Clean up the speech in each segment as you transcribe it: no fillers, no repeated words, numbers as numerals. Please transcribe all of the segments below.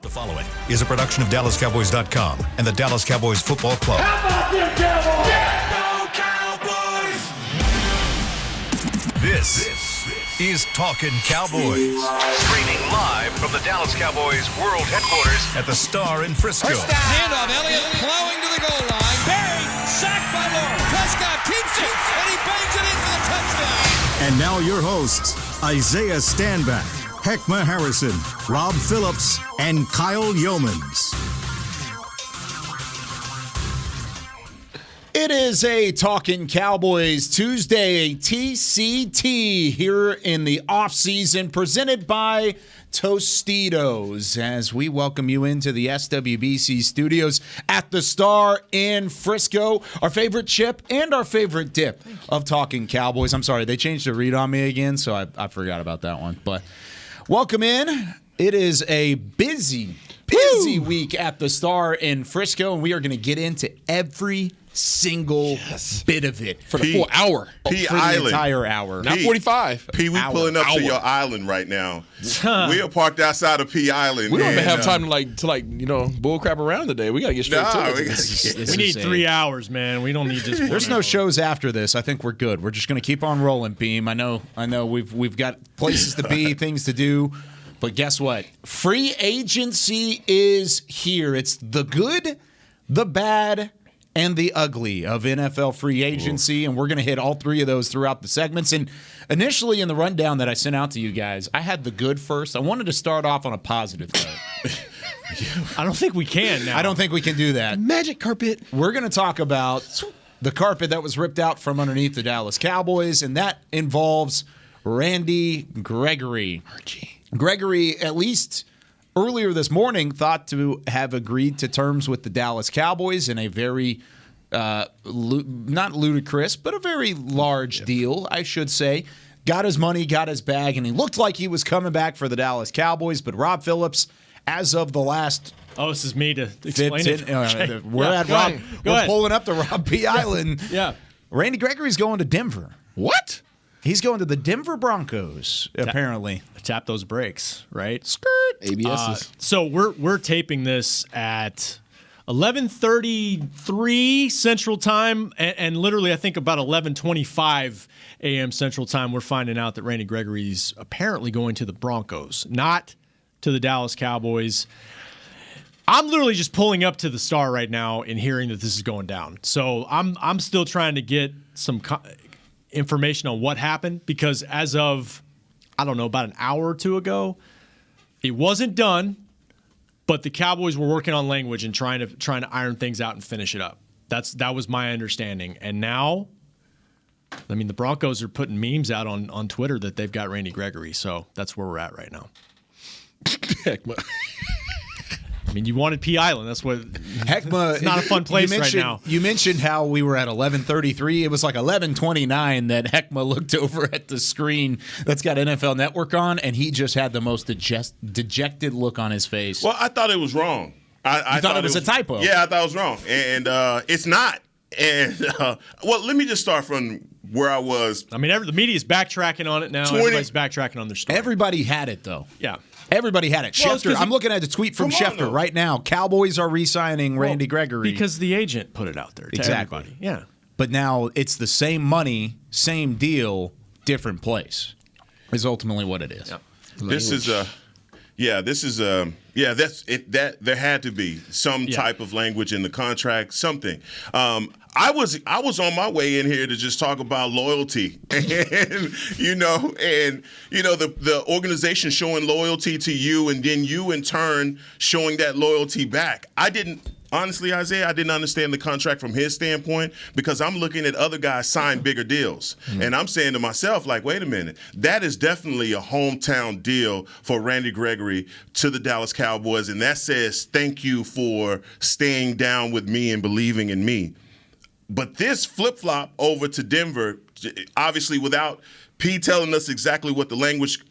The following is a production of DallasCowboys.com and the Dallas Cowboys Football Club. How about them Cowboys? Yeah, go Cowboys! This is Talkin Cowboys. Streaming live from the Dallas Cowboys World Headquarters at the Star in Frisco. First down. Handoff, Elliott plowing to the goal line. Barry, sacked by Lawrence. Prescott keeps it, and he bangs it in for the touchdown. And now your hosts, Isaiah Stanback, Heckma Harrison, Rob Phillips, and Kyle Yeomans. It is a Talkin Cowboys Tuesday TCT here in the offseason, presented by Tostitos, as we welcome you into the SWBC studios at the Star in Frisco. Our favorite chip and our favorite dip of Talkin Cowboys. I'm sorry, they changed the read on me again, so I forgot about that one. But welcome in. It is a busy week at the Star in Frisco, and we are going to get into every single bit of it for the full hour. For the entire hour. Not 45. P, we pulling up to your island right now. We are parked outside of P Island. We don't even have time to bull crap around today. We got to get straight to it. We need 3 hours, man. We don't need just one There's no hour. shows after this. I think we're good. We're just going to keep on rolling, Beam. I know we've got places to be, things to do. But guess what? Free agency is here. It's the good, the bad, and the ugly of NFL free agency, and we're going to hit all three of those throughout the segments. And initially in the rundown that I sent out to you guys, I had the good first. I wanted to start off on a positive note. I don't think we can now. I don't think we can do that. Magic carpet. We're going to talk about the carpet that was ripped out from underneath the Dallas Cowboys, and that involves Randy Gregory. Gregory, at least earlier this morning, thought to have agreed to terms with the Dallas Cowboys in a very, not ludicrous, but a very large deal, I should say. Got his money, got his bag, and he looked like he was coming back for the Dallas Cowboys. But Rob Phillips, as of the last... Oh, this is me to explain it. Okay. We're pulling up to Rob P. Island. Yeah. Randy Gregory's going to Denver. What? He's going to the Denver Broncos, apparently. Tap those brakes, right? Skirt. ABSs. So we're taping this at 11:33 Central Time, and literally I think about 11:25 a.m. Central Time, we're finding out that Randy Gregory's apparently going to the Broncos, not to the Dallas Cowboys. I'm literally just pulling up to the Star right now and hearing that this is going down. So I'm still trying to get some information on what happened, because as of, I don't know, about an hour or two ago, it wasn't done, but the Cowboys were working on language and trying to iron things out and finish it up. That was my understanding. And now, I mean, the Broncos are putting memes out on Twitter that they've got Randy Gregory, so that's where we're at right now. I mean, you wanted P Island. That's what. Heckma, it's not a fun place right now. You mentioned how we were at 11:33. It was like 11:29 that Heckma looked over at the screen that's got NFL Network on, and he just had the most dejected look on his face. Well, I thought it was wrong. I thought it was a typo. Yeah, I thought it was wrong, and it's not. And well, let me just start from where I was. I mean, the media's backtracking on it now. Everybody's backtracking on their story. Everybody had it, though. Yeah. Everybody had it. Well, Schefter, I'm looking at a tweet from Schefter right now. Cowboys are re-signing Randy Gregory. Because the agent put it out there to everybody. Yeah. But now it's the same money, same deal, different place is ultimately what it is. Yep. This is that's it. That there had to be some type of language in the contract, something. I was on my way in here to just talk about loyalty, and the organization showing loyalty to you, and then you in turn showing that loyalty back. Honestly, Isaiah, I didn't understand the contract from his standpoint, because I'm looking at other guys sign bigger deals. Mm-hmm. And I'm saying to myself, like, wait a minute, that is definitely a hometown deal for Randy Gregory to the Dallas Cowboys. And that says thank you for staying down with me and believing in me. But this flip-flop over to Denver, obviously without P telling us exactly what the language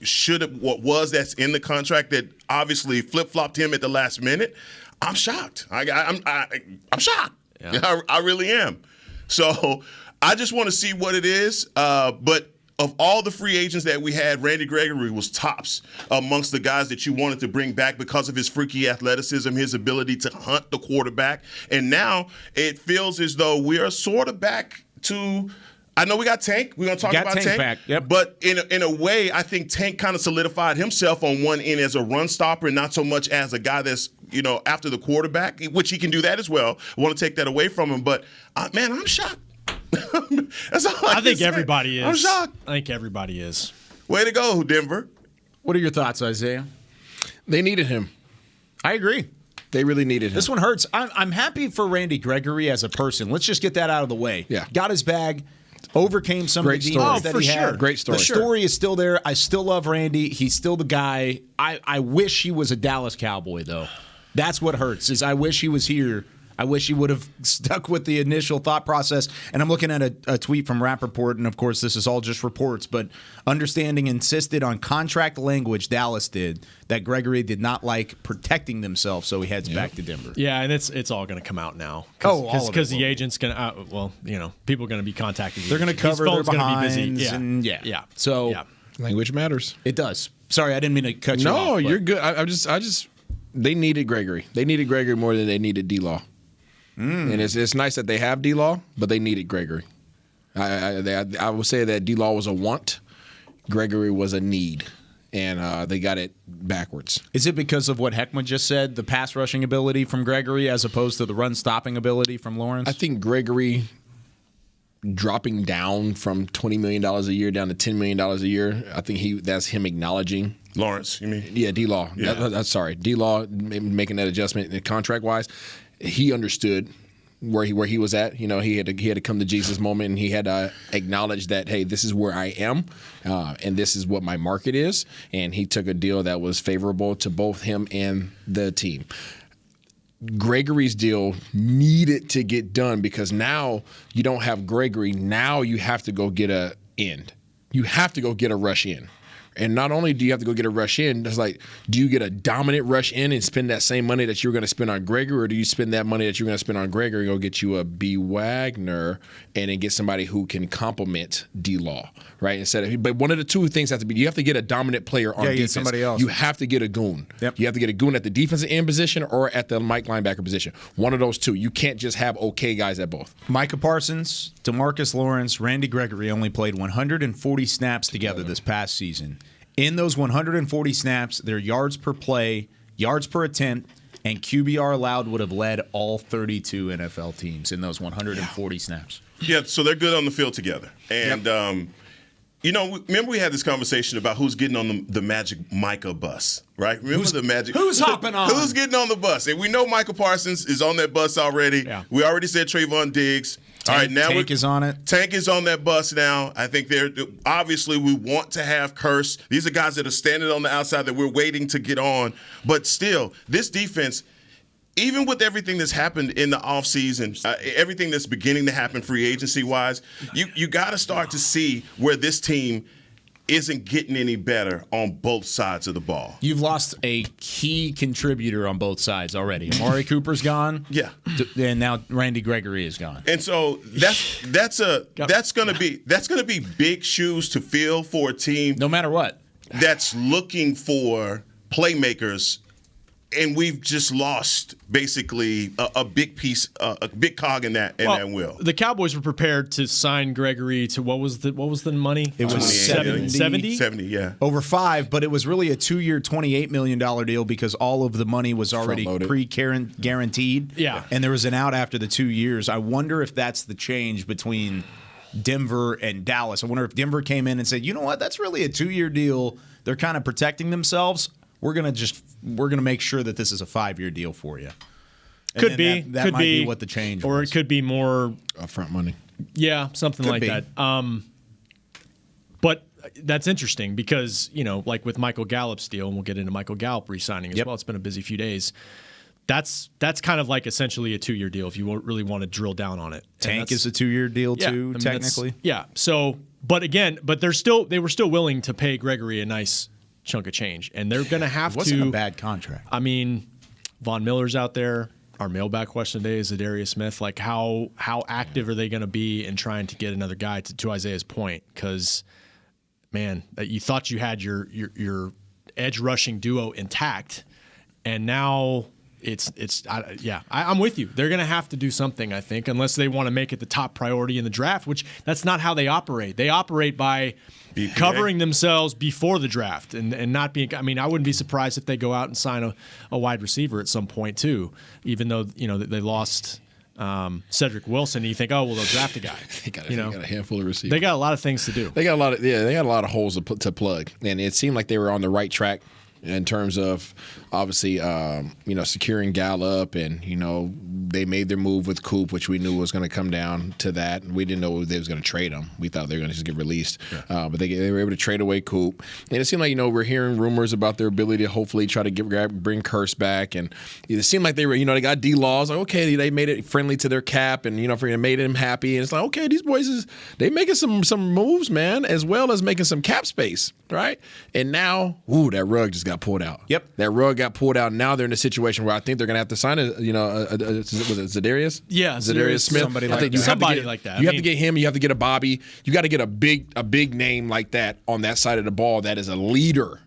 what was that's in the contract that obviously flip-flopped him at the last minute, I'm shocked. I'm shocked. Yeah. I really am. So I just want to see what it is. But of all the free agents that we had, Randy Gregory was tops amongst the guys that you wanted to bring back because of his freaky athleticism, his ability to hunt the quarterback. And now it feels as though we are sort of back to – I know we got Tank. We're going to talk about Tank. Back. Yep. But in a way, I think Tank kind of solidified himself on one end as a run stopper, not so much as a guy that's, after the quarterback, which he can do that as well. I want to take that away from him. But, man, I'm shocked. That's all I think say. everybody is. I'm shocked. I think everybody is. Way to go, Denver. What are your thoughts, Isaiah? They needed him. I agree. They really needed him. This one hurts. I'm happy for Randy Gregory as a person. Let's just get that out of the way. Yeah. Got his bag. Overcame some Great of the story. demons that he had. Great story. The story is still there. I still love Randy. He's still the guy. I wish he was a Dallas Cowboy, though. That's what hurts, is I wish he was here. I wish he would have stuck with the initial thought process. And I'm looking at a tweet from Rappaport, and of course this is all just reports, but Understanding insisted on contract language, Dallas did, that Gregory did not like protecting themselves, so he heads back to Denver. Yeah, and it's all going to come out now. Because the agent's going to, people are going to be contacting. They're going to cover their behinds. Yeah. So language matters. It does. Sorry, I didn't mean to cut you off. No, you're good. I just they needed Gregory. They needed Gregory more than they needed D-Law. And it's nice that they have D-Law, but they needed Gregory. I would say that D-Law was a want, Gregory was a need, and they got it backwards. Is it because of what Heckman just said, the pass rushing ability from Gregory as opposed to the run stopping ability from Lawrence? I think Gregory dropping down from $20 million a year down to $10 million a year, I think that's him acknowledging. Lawrence, you mean? Yeah, D-Law. Yeah. Sorry, D-Law making that adjustment contract-wise. He understood where he was at. He had to come to Jesus moment, and he had to acknowledge that, hey, this is where I am, and this is what my market is. And he took a deal that was favorable to both him and the team. Gregory's deal needed to get done because now you don't have Gregory. Now you have to go get a end. You have to go get a rush in. And not only do you have to go get a rush in, it's like, do you get a dominant rush in and spend that same money that you're going to spend on Gregory, or do you spend that money that you're going to spend on Gregory and go get you a B. Wagner and then get somebody who can complement D-Law, right? But one of the two things have to be, you have to get a dominant player on defense. Somebody else. You have to get a goon. Yep. You have to get a goon at the defensive end position or at the Mike linebacker position. One of those two. You can't just have okay guys at both. Micah Parsons, DeMarcus Lawrence, Randy Gregory only played 140 snaps together this past season. In those 140 snaps, their yards per play, yards per attempt, and QBR allowed would have led all 32 NFL teams in those 140 snaps. Yeah, so they're good on the field together. And, remember we had this conversation about who's getting on the Magic Micah bus, right? Remember the Magic? Who's hopping on? Who's getting on the bus? And we know Michael Parsons is on that bus already. Yeah. We already said Trayvon Diggs. All right, now Tank is on it. Tank is on that bus now. I think obviously we want to have Curse. These are guys that are standing on the outside that we're waiting to get on. But still, this defense, even with everything that's happened in the offseason, everything that's beginning to happen free agency-wise, you got to start to see where this team isn't getting any better on both sides of the ball. You've lost a key contributor on both sides already. Amari Cooper's gone. Yeah. And now Randy Gregory is gone. And so that's going to be big shoes to fill for a team no matter what. That's looking for playmakers. And we've just lost basically a big piece, a big cog in that wheel. The Cowboys were prepared to sign Gregory to what was the money? It was 70, yeah, over 5. But it was really a 2-year, $28 million deal because all of the money was already pre-guaranteed. Yeah, and there was an out after the 2 years. I wonder if that's the change between Denver and Dallas. I wonder if Denver came in and said, you know what, that's really a 2-year deal. They're kind of protecting themselves. We're gonna make sure that this is a 5-year deal for you. And could be that could might be what the change or was. it could be more upfront money. Yeah, something like that. But that's interesting because like with Michael Gallup's deal, and we'll get into Michael Gallup re-signing as well. It's been a busy few days. That's kind of like essentially a 2-year deal if you really want to drill down on it. Tank is a 2-year deal too, technically. Yeah. So, but they were still willing to pay Gregory a nice chunk of change, and they're going to have it wasn't a bad contract. I mean, Von Miller's out there. Our mailbag question today is Zadarius Smith. Like, how active are they going to be in trying to get another guy? To Isaiah's point, because man, that you thought you had your edge rushing duo intact, and now I'm with you. They're going to have to do something, I think, unless they want to make it the top priority in the draft, which that's not how they operate. They operate by covering themselves before the draft and not being – I mean, I wouldn't be surprised if they go out and sign a wide receiver at some point too, even though, they lost Cedric Wilson, and you think, oh, well, they'll draft a guy. They got a handful of receivers. They got a lot of things to do. They got a lot of holes to plug, and it seemed like they were on the right track in terms of obviously securing Gallup, and they made their move with Coop, which we knew was going to come down to that. We didn't know they was going to trade him. We thought they were going to just get released, but they were able to trade away Coop, and it seemed like we're hearing rumors about their ability to hopefully try to bring Curse back, and it seemed like they were they got D-Laws, like, okay, they made it friendly to their cap, and made him happy, and it's like, okay, these boys they making some moves, man, as well as making some cap space, right? And now, that rug just got pulled out. Yep, that rug got pulled out. Now they're in a situation where I think they're going to have to sign was it Zadarius? Yeah, Zadarius Smith. Somebody like that. You have to get him. You have to get a Bobby. You got to get a big name like that on that side of the ball. That is a leader.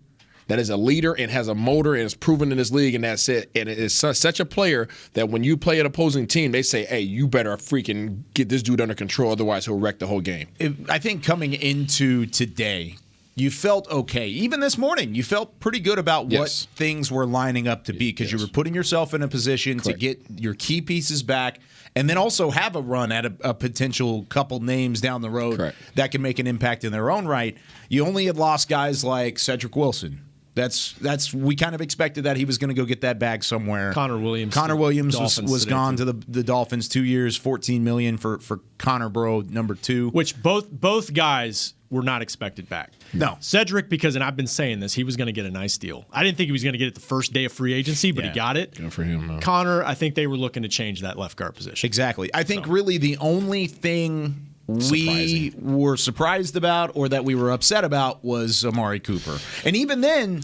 That is a leader and has a motor and is proven in this league, and that's it. And it is such a player that when you play an opposing team, they say, hey, you better freaking get this dude under control, otherwise he'll wreck the whole game. I think coming into today, you felt okay. Even this morning, you felt pretty good about what things were lining up to be, because you were putting yourself in a position to get your key pieces back and then also have a run at a potential couple names down the road that can make an impact in their own right. You only had lost guys like Cedric Wilson. We kind of expected that he was going to go get that bag somewhere. Connor Williams was gone to the Dolphins 2 years, $14 million for Connor Burrow, number 2. Which both guys were not expected back. No. Cedric, and I've been saying this, he was going to get a nice deal. I didn't think he was going to get it the first day of free agency, but he got it. Good for him. No. Connor, I think they were looking to change that left guard position. Exactly. I think really the only thing we were surprised about or that we were upset about was Amari Cooper. And even then,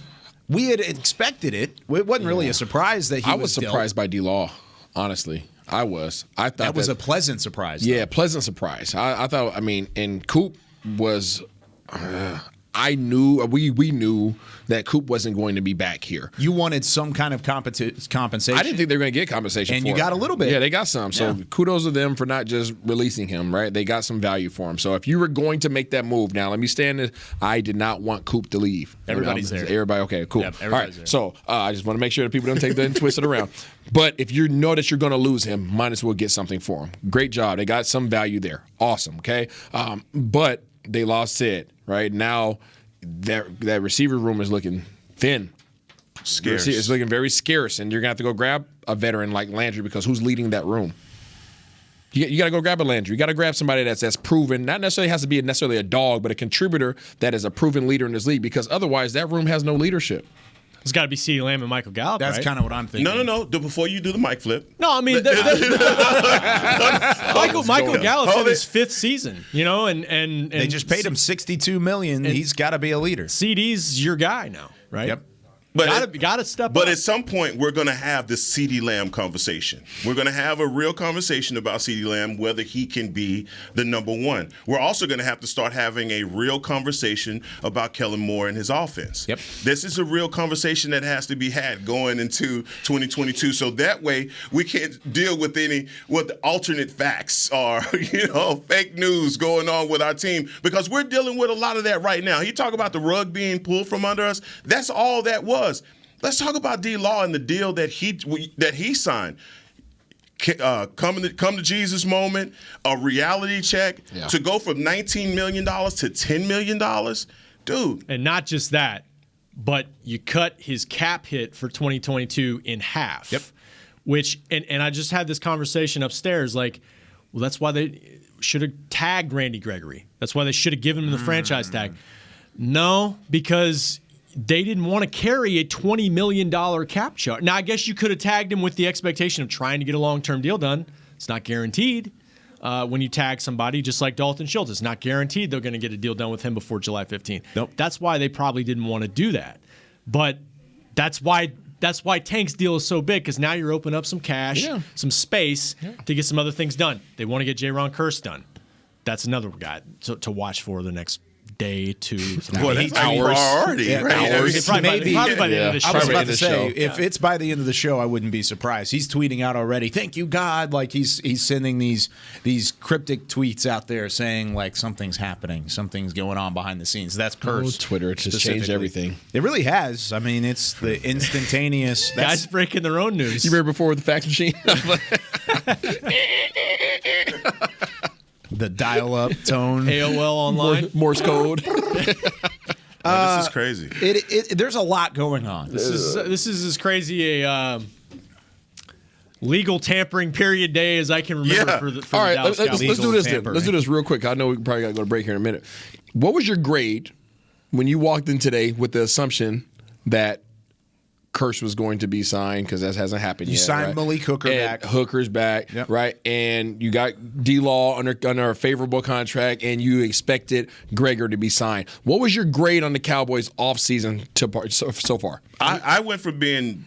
we had expected it. It wasn't really a surprise that he was surprised by D-Law, honestly. I was. I thought that was a pleasant surprise. Yeah, pleasant surprise. I thought, and Coop was we knew that Coop wasn't going to be back here. You wanted some kind of compensation. I didn't think they were going to get compensation and for you got a little bit. Yeah, they got some. So kudos to them for not just releasing him, right? They got some value for him. So if you were going to make that move, now let me stand this. I did not want Coop to leave. Everybody's there. Everybody, okay, cool. Yep, all right, there. so I just want to make sure that people don't take that and twist it around. But if you know that you're going to lose him, might as well get something for him. Great job. They got some value there. Awesome, okay? But they lost Sid, right? Now that receiver room is looking thin. Scarce. It's looking very scarce, and you're going to have to go grab a veteran like Landry, because who's leading that room? You got to go grab a Landry. You got to grab somebody that's proven, not necessarily has to be necessarily a dog, but a contributor that is a proven leader in this league, because otherwise that room has no leadership. It's got to be CeeDee Lamb and Michael Gallup. That's right? kind of what I'm thinking. No. Before you do the mic flip. No, I mean, Michael Gallup's in his 5th season, and they just paid him $62 million. He's got to be a leader. CeeDee's your guy now, right? Yep. But got to step up. But at some point, we're going to have this CeeDee Lamb conversation. We're going to have a real conversation about CeeDee Lamb, whether he can be the number one. We're also going to have to start having a real conversation about Kellen Moore and his offense. Yep. This is a real conversation that has to be had going into 2022. So that way, we can't deal with what the alternate facts are, fake news going on with our team, because we're dealing with a lot of that right now. You talk about the rug being pulled from under us. That's all that was. Let's talk about D-Law and the deal that he signed. Come to Jesus moment, a reality check to go from $19 million to $10 million, dude. And not just that, but you cut his cap hit for 2022 in half. Yep. Which and I just had this conversation upstairs, like, well, that's why they should have tagged Randy Gregory. That's why they should have given him the franchise tag. No, because they didn't want to carry a $20 million cap charge. Now, I guess you could have tagged him with the expectation of trying to get a long-term deal done. It's not guaranteed when you tag somebody, just like Dalton Schultz. It's not guaranteed they're going to get a deal done with him before July 15th. Nope. That's why they probably didn't want to do that. But that's why Tank's deal is so big, because now you're opening up some cash, some space to get some other things done. They want to get J-Ron Kearse done. That's another guy to watch for the next day, 2, 3. Boy, that's hours. priority, Yeah, right? hours. I mean, Probably by the end of the show. I was about End to of the say, show. if it's by the end of the show, I wouldn't be surprised. He's tweeting out already, "Thank you, God!" Like he's sending these cryptic tweets out there saying like something's happening, something's going on behind the scenes. That's cursed. Twitter, it just changed specifically. everything. It really has. I mean, it's the instantaneous. Guys breaking their own news. You remember before with the fax machine? the dial-up tone. AOL online. Morse code. this is crazy. There's a lot going on. This is as crazy a legal tampering period day as I can remember Yeah. for the All right, Dallas let's Cowboys. do this then. tampering. Let's do this real quick. I know we probably got to go to break here in a minute. What was your grade when you walked in today with the assumption that Curse was going to be signed, because that hasn't happened yet? You signed right? Malik Hooker and back. Hooker's back, Yep. right? And you got D-Law under a favorable contract, and you expected Gregory to be signed. What was your grade on the Cowboys offseason so far? I went from being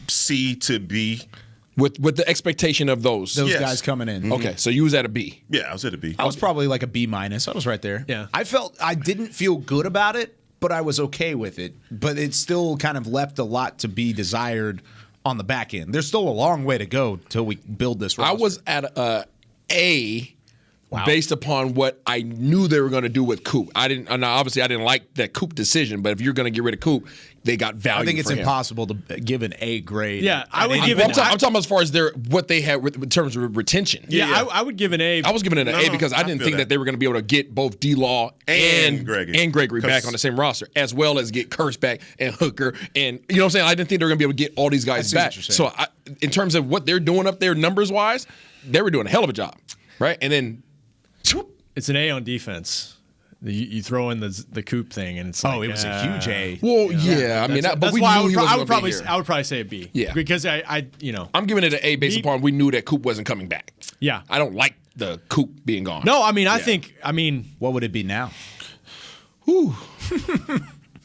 C to B. With the expectation of those Those Yes. guys coming in. Okay, so you was at a B. Yeah, I was at a B. I was probably like a B minus. I was right there. Yeah. I didn't feel good about it, but I was okay with it. But it still kind of left a lot to be desired on the back end. There's still a long way to go till we build this roster. I was at A. Wow. Based upon what I knew they were going to do with Coop. I didn't like that Coop decision, but if you're going to get rid of Coop, they got value. I think it's for him. impossible to give an A grade. Yeah, I would And give I'm it. talking as far as what they had in terms of retention. Yeah, I would give an A. I was giving it an A because I didn't feel think that they were going to be able to get both D-Law and Gregory back on the same roster, as well as get Curse back and Hooker. And you know what I'm saying? I didn't think they were going to be able to get all these guys see what back. you're saying. So in terms of what they're doing up there numbers-wise, they were doing a hell of a job, right? And then It's an A on defense. You throw in the Coop thing, and it's it was a huge A. well, yeah, I mean, but that's we why knew he wasn't I going would to probably be here. I would probably say a B. Yeah. because I'm giving it an A based Me- upon we knew that Coop wasn't coming back. Yeah. I don't like the Coop being gone. No, I mean What would it be now?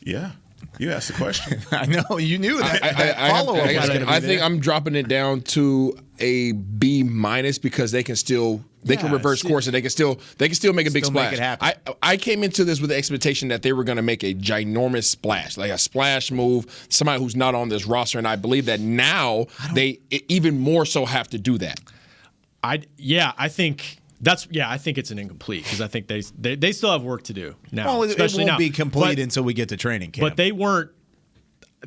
Yeah. You asked the question. I know you knew that. I think I'm dropping it down to a B minus because they can reverse course and they can still make a big Still make splash. it happen. I came into this with the expectation that they were going to make a ginormous splash, like a splash move, somebody who's not on this roster, and I believe that now they even more so have to do that. I think it's an incomplete because I think they still have work to do now. Well, it especially won't now. be complete But- until we get to training camp. But they weren't.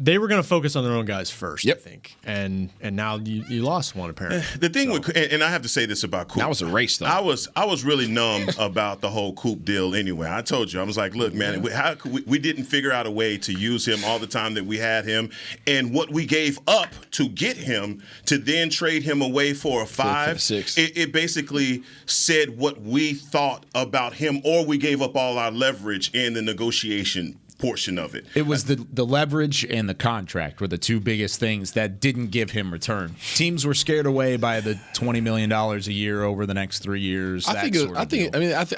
They were going to focus on their own guys first, Yep. I think, and now you lost one apparently. The thing with, and I have to say this about Coop. That was a race, though. I was really numb about the whole Coop deal anyway. I told you, I was like, look, man, how could we didn't figure out a way to use him all the time that we had him, and what we gave up to get him to then trade him away for a 5. 6. It basically said what we thought about him, or we gave up all our leverage in the negotiation portion of it. It was the leverage and the contract were the two biggest things that didn't give him return. Teams were scared away by the $20 million a year over the next 3 years. I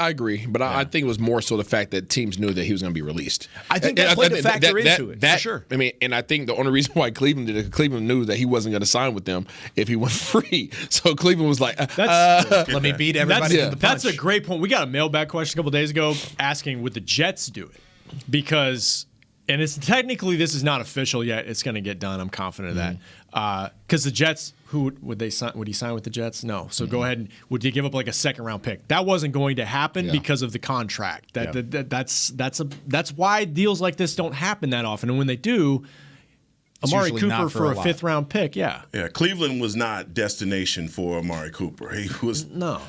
agree, but I think it was more so the fact that teams knew that he was going to be released. I think that played a factor into it, for sure. I mean, and I think the only reason why Cleveland did it, Cleveland knew that he wasn't going to sign with them if he went free. So Cleveland was like, Let me beat everybody to the punch. That's a great point. We got a mailbag question a couple days ago asking, would the Jets do it? Because, and it's technically this is not official yet. It's going to get done. I'm confident of that. Because the Jets, who would they sign? Would he sign with the Jets? No. So go ahead and would they give up like a 2nd round pick? That wasn't going to happen because of the contract. That's why deals like this don't happen that often. And when they do, Amari usually Cooper not for for a a lot. 5th round pick, yeah. Yeah, Cleveland was not destination for Amari Cooper. He was No,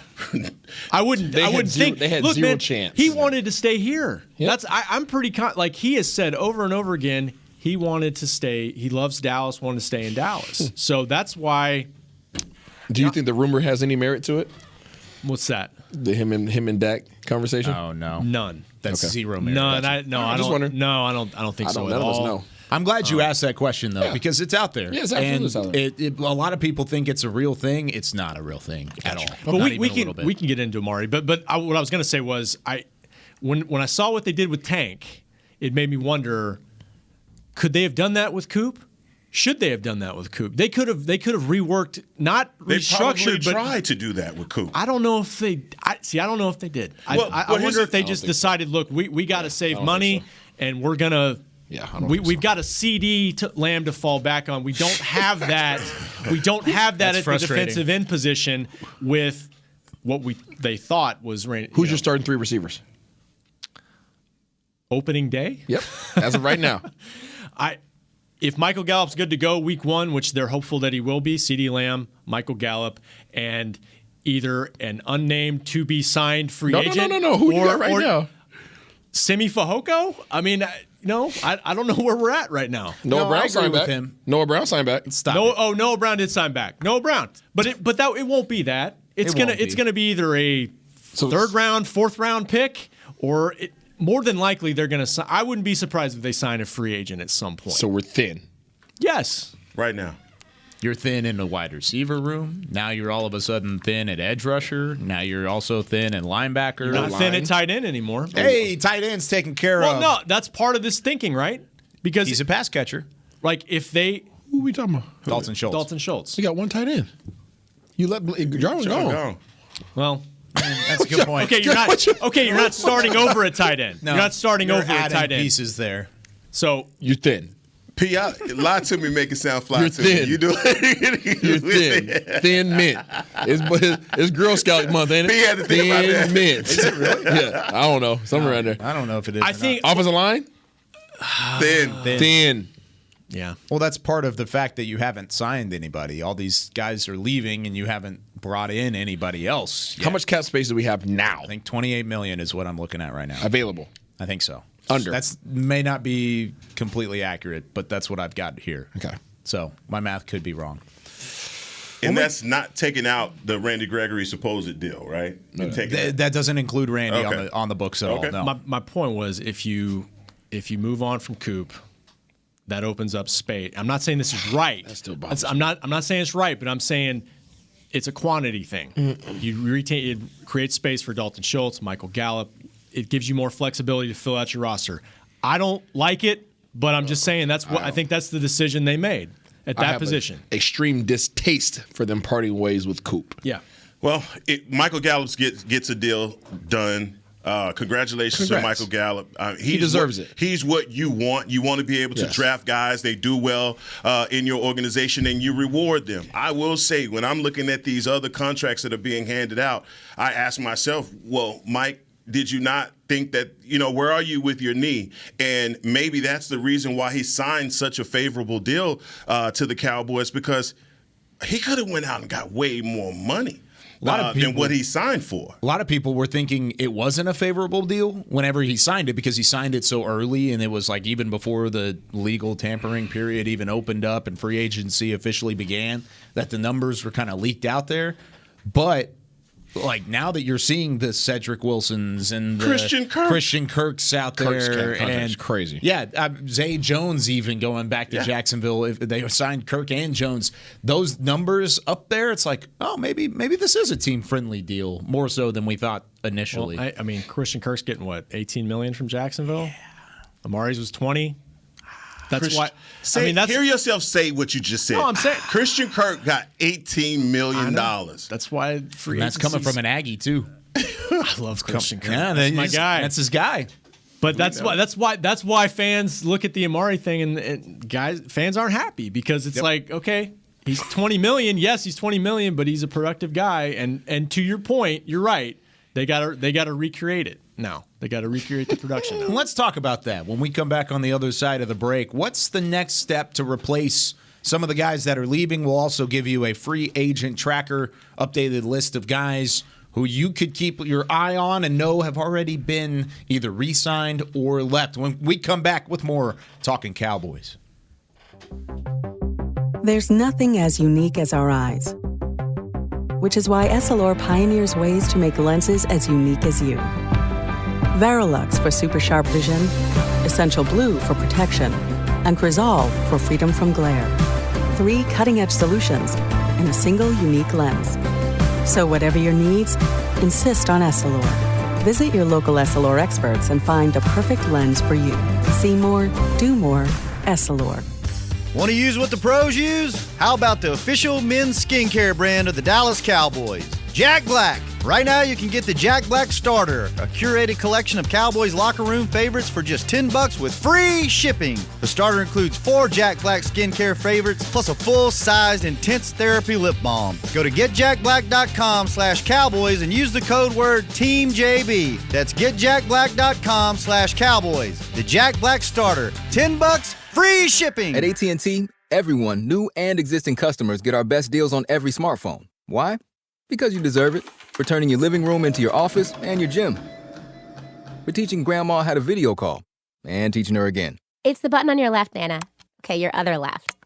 I wouldn't. They I had wouldn't zero- think. they had look, zero man, chance. He wanted to stay here. Yep. I'm pretty like he has said over and over again. He wanted to stay. He loves Dallas. Wanted to stay in Dallas. So that's why. do you think the rumor has any merit to it? What's that? The him and Dak conversation? Oh no, None. that's zero merit. None. I I'm just don't. wondering. No, I don't think so None at of us all. know. I'm glad you asked that question though, because it's out there. Yeah, it's absolutely out there. And a lot of people think it's a real thing. It's not a real thing at all. But Not we even a can little bit. we can get into Amari. But what I was going to say was when I saw what they did with Tank, it made me wonder, could they have done that with Coop? should they have done that with Coop? They could have reworked, not They restructured, probably but tried to do that with Coop. I don't know if they. I don't know if they did. I wonder if they just decided, look, we got to save money, and we're gonna. Yeah, we've got a CeeDee Lamb to fall back on. We don't have that. We don't have that at the defensive end position with what they thought was. Who's your starting 3 receivers? Opening day? Yep, as of right now. If Michael Gallup's good to go week 1, which they're hopeful that he will be, CeeDee Lamb, Michael Gallup, and either an unnamed to-be-signed free agent. No. Who do you got right now? Simi Fehoko? I mean, no, I don't know where we're at right now. Noah Brown I agree signed with back. him. Noah Brown signed back. Noah Brown did sign back. Noah Brown. But it won't be that. It's gonna be either a 3rd round, 4th round pick, or more than likely they're gonna sign. I wouldn't be surprised if they sign a free agent at some point. So we're thin. Yes. Right now. You're thin in the wide receiver room. Now you're all of a sudden thin at edge rusher. Now you're also thin in linebacker. You're not thin at tight end anymore. Hey, tight end's taken care of. Well, no, that's part of this thinking, right? Because He's a pass catcher. like if they Who are we talking about? Dalton Schultz. We got 1 tight end. You let Jarwin's gone. Well, That's a good point. okay, you're not starting over at tight end. No, you're not starting you're over at adding tight end. pieces there. So You're thin. P, lie to me, make it sound fly You're to thin. me. You do You're thin. Thin mint. It's Girl Scout month, ain't it? He had to think about that. Thin mint. Is it really? Yeah. I don't know. Somewhere around there. I don't know if it is. I think Offensive line? Thin. yeah. Well, that's part of the fact that you haven't signed anybody. All these guys are leaving, and you haven't brought in anybody else yet. How much cap space do we have now? I think $28 million is what I'm looking at right now. Available. I think so. Under. That's may not be completely accurate, but that's what I've got here. Okay. So my math could be wrong. And that's not taking out the Randy Gregory supposed deal, right? That doesn't include Randy Okay. on the books at all. Okay. No. My point was if you move on from Coop, that opens up space. I'm not saying this is right. That still bothers I'm not saying it's right, but I'm saying it's a quantity thing. It creates space for Dalton Schultz, Michael Gallup. It gives you more flexibility to fill out your roster. I don't like it, but I'm just saying I think that's the decision they made at that position. Extreme distaste for them parting ways with Coop. Yeah. Well, Michael Gallup gets a deal done. Congratulations to Michael Gallup. He deserves it. He's what you want. You want to be able to draft guys. They do well in your organization, and you reward them. I will say, when I'm looking at these other contracts that are being handed out, I ask myself, well, Mike, did you not think that, where are you with your knee? And maybe that's the reason why he signed such a favorable deal to the Cowboys, because he could have went out and got way more money than what he signed for. A lot of people were thinking it wasn't a favorable deal whenever he signed it, because he signed it so early, and it was like even before the legal tampering period even opened up and free agency officially began, that the numbers were kind of leaked out there. But like now that you're seeing the Cedric Wilsons and the Christian Kirk's out there, and crazy. Yeah, Zay Jones even going back to Jacksonville. If they signed Kirk and Jones, those numbers up there, it's like, oh, maybe this is a team friendly deal more so than we thought initially. Well, I mean, Christian Kirk's getting what, $18 million from Jacksonville? Yeah. Amari's was 20. That's why. Hear yourself say what you just said. No, I'm saying Christian Kirk got $18 million. That's why free that's coming from an Aggie too. I love Christian Kirk. Yeah, that's my guy. That's his guy. But that's why fans look at the Amari thing and fans aren't happy, because it's like, okay, he's $20 million. Yes, he's $20 million, but he's a productive guy. And to your point, you're right. They gotta recreate it now. They got to recreate the production now. Let's talk about that when we come back on the other side of the break. What's the next step to replace some of the guys that are leaving? We'll also give you a free agent tracker, updated list of guys who you could keep your eye on and know have already been either re-signed or left. When we come back with more Talkin Cowboys. There's nothing as unique as our eyes, which is why Essilor pioneers ways to make lenses as unique as you. Verilux for super sharp vision, Essential Blue for protection, and Crizal for freedom from glare. 3 cutting-edge solutions in a single unique lens. So whatever your needs, insist on Essilor. Visit your local Essilor experts and find the perfect lens for you. See more, do more, Essilor. Want to use what the pros use? How about the official men's skincare brand of the Dallas Cowboys, Jack Black? Right now, you can get the Jack Black Starter, a curated collection of Cowboys locker room favorites for just $10 with free shipping. The starter includes 4 Jack Black skincare favorites, plus a full-sized intense therapy lip balm. Go to getjackblack.com/Cowboys and use the code word TEAMJB. That's getjackblack.com/Cowboys. The Jack Black Starter, $10, free shipping. At AT&T, everyone, new and existing customers, get our best deals on every smartphone. Why? Because you deserve it. For turning your living room into your office and your gym. For teaching Grandma how to video call and teaching her again. It's the button on your left, Nana. Okay, your other left.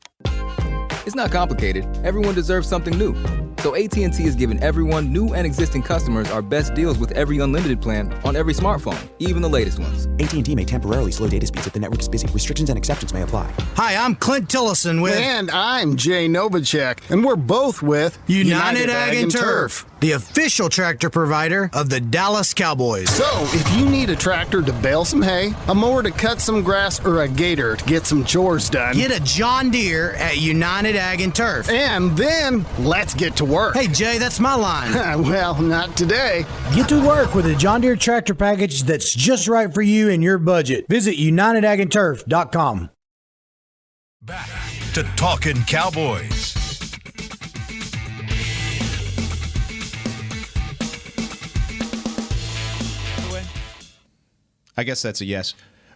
It's not complicated. Everyone deserves something new. So AT&T is giving everyone, new and existing customers, our best deals with every unlimited plan on every smartphone, even the latest ones. AT&T may temporarily slow data speeds if the network is busy. Restrictions and exceptions may apply. Hi, I'm Clint Tillison with... And I'm Jay Novacek, and we're both with... United Ag and Turf, the official tractor provider of the Dallas Cowboys. So, if you need a tractor to bale some hay, a mower to cut some grass, or a gator to get some chores done... Get a John Deere at United Ag and Turf. And then, let's get to work. Hey, Jay, that's my line. Well, not today. Get to work with a John Deere tractor package that's just right for you and your budget. Visit UnitedAgAndTurf.com. Back to Talkin Cowboys. I guess that's a yes.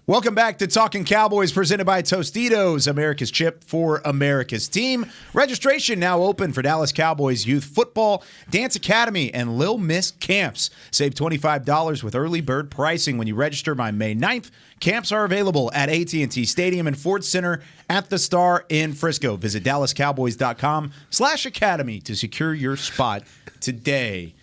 Welcome back to Talkin Cowboys, presented by Tostitos, America's chip for America's team. Registration now open for Dallas Cowboys Youth Football, Dance Academy, and Lil Miss camps. Save $25 with early bird pricing when you register by May 9th. Camps are available at AT&T Stadium and Ford Center at the Star in Frisco. Visit DallasCowboys.com/academy to secure your spot today.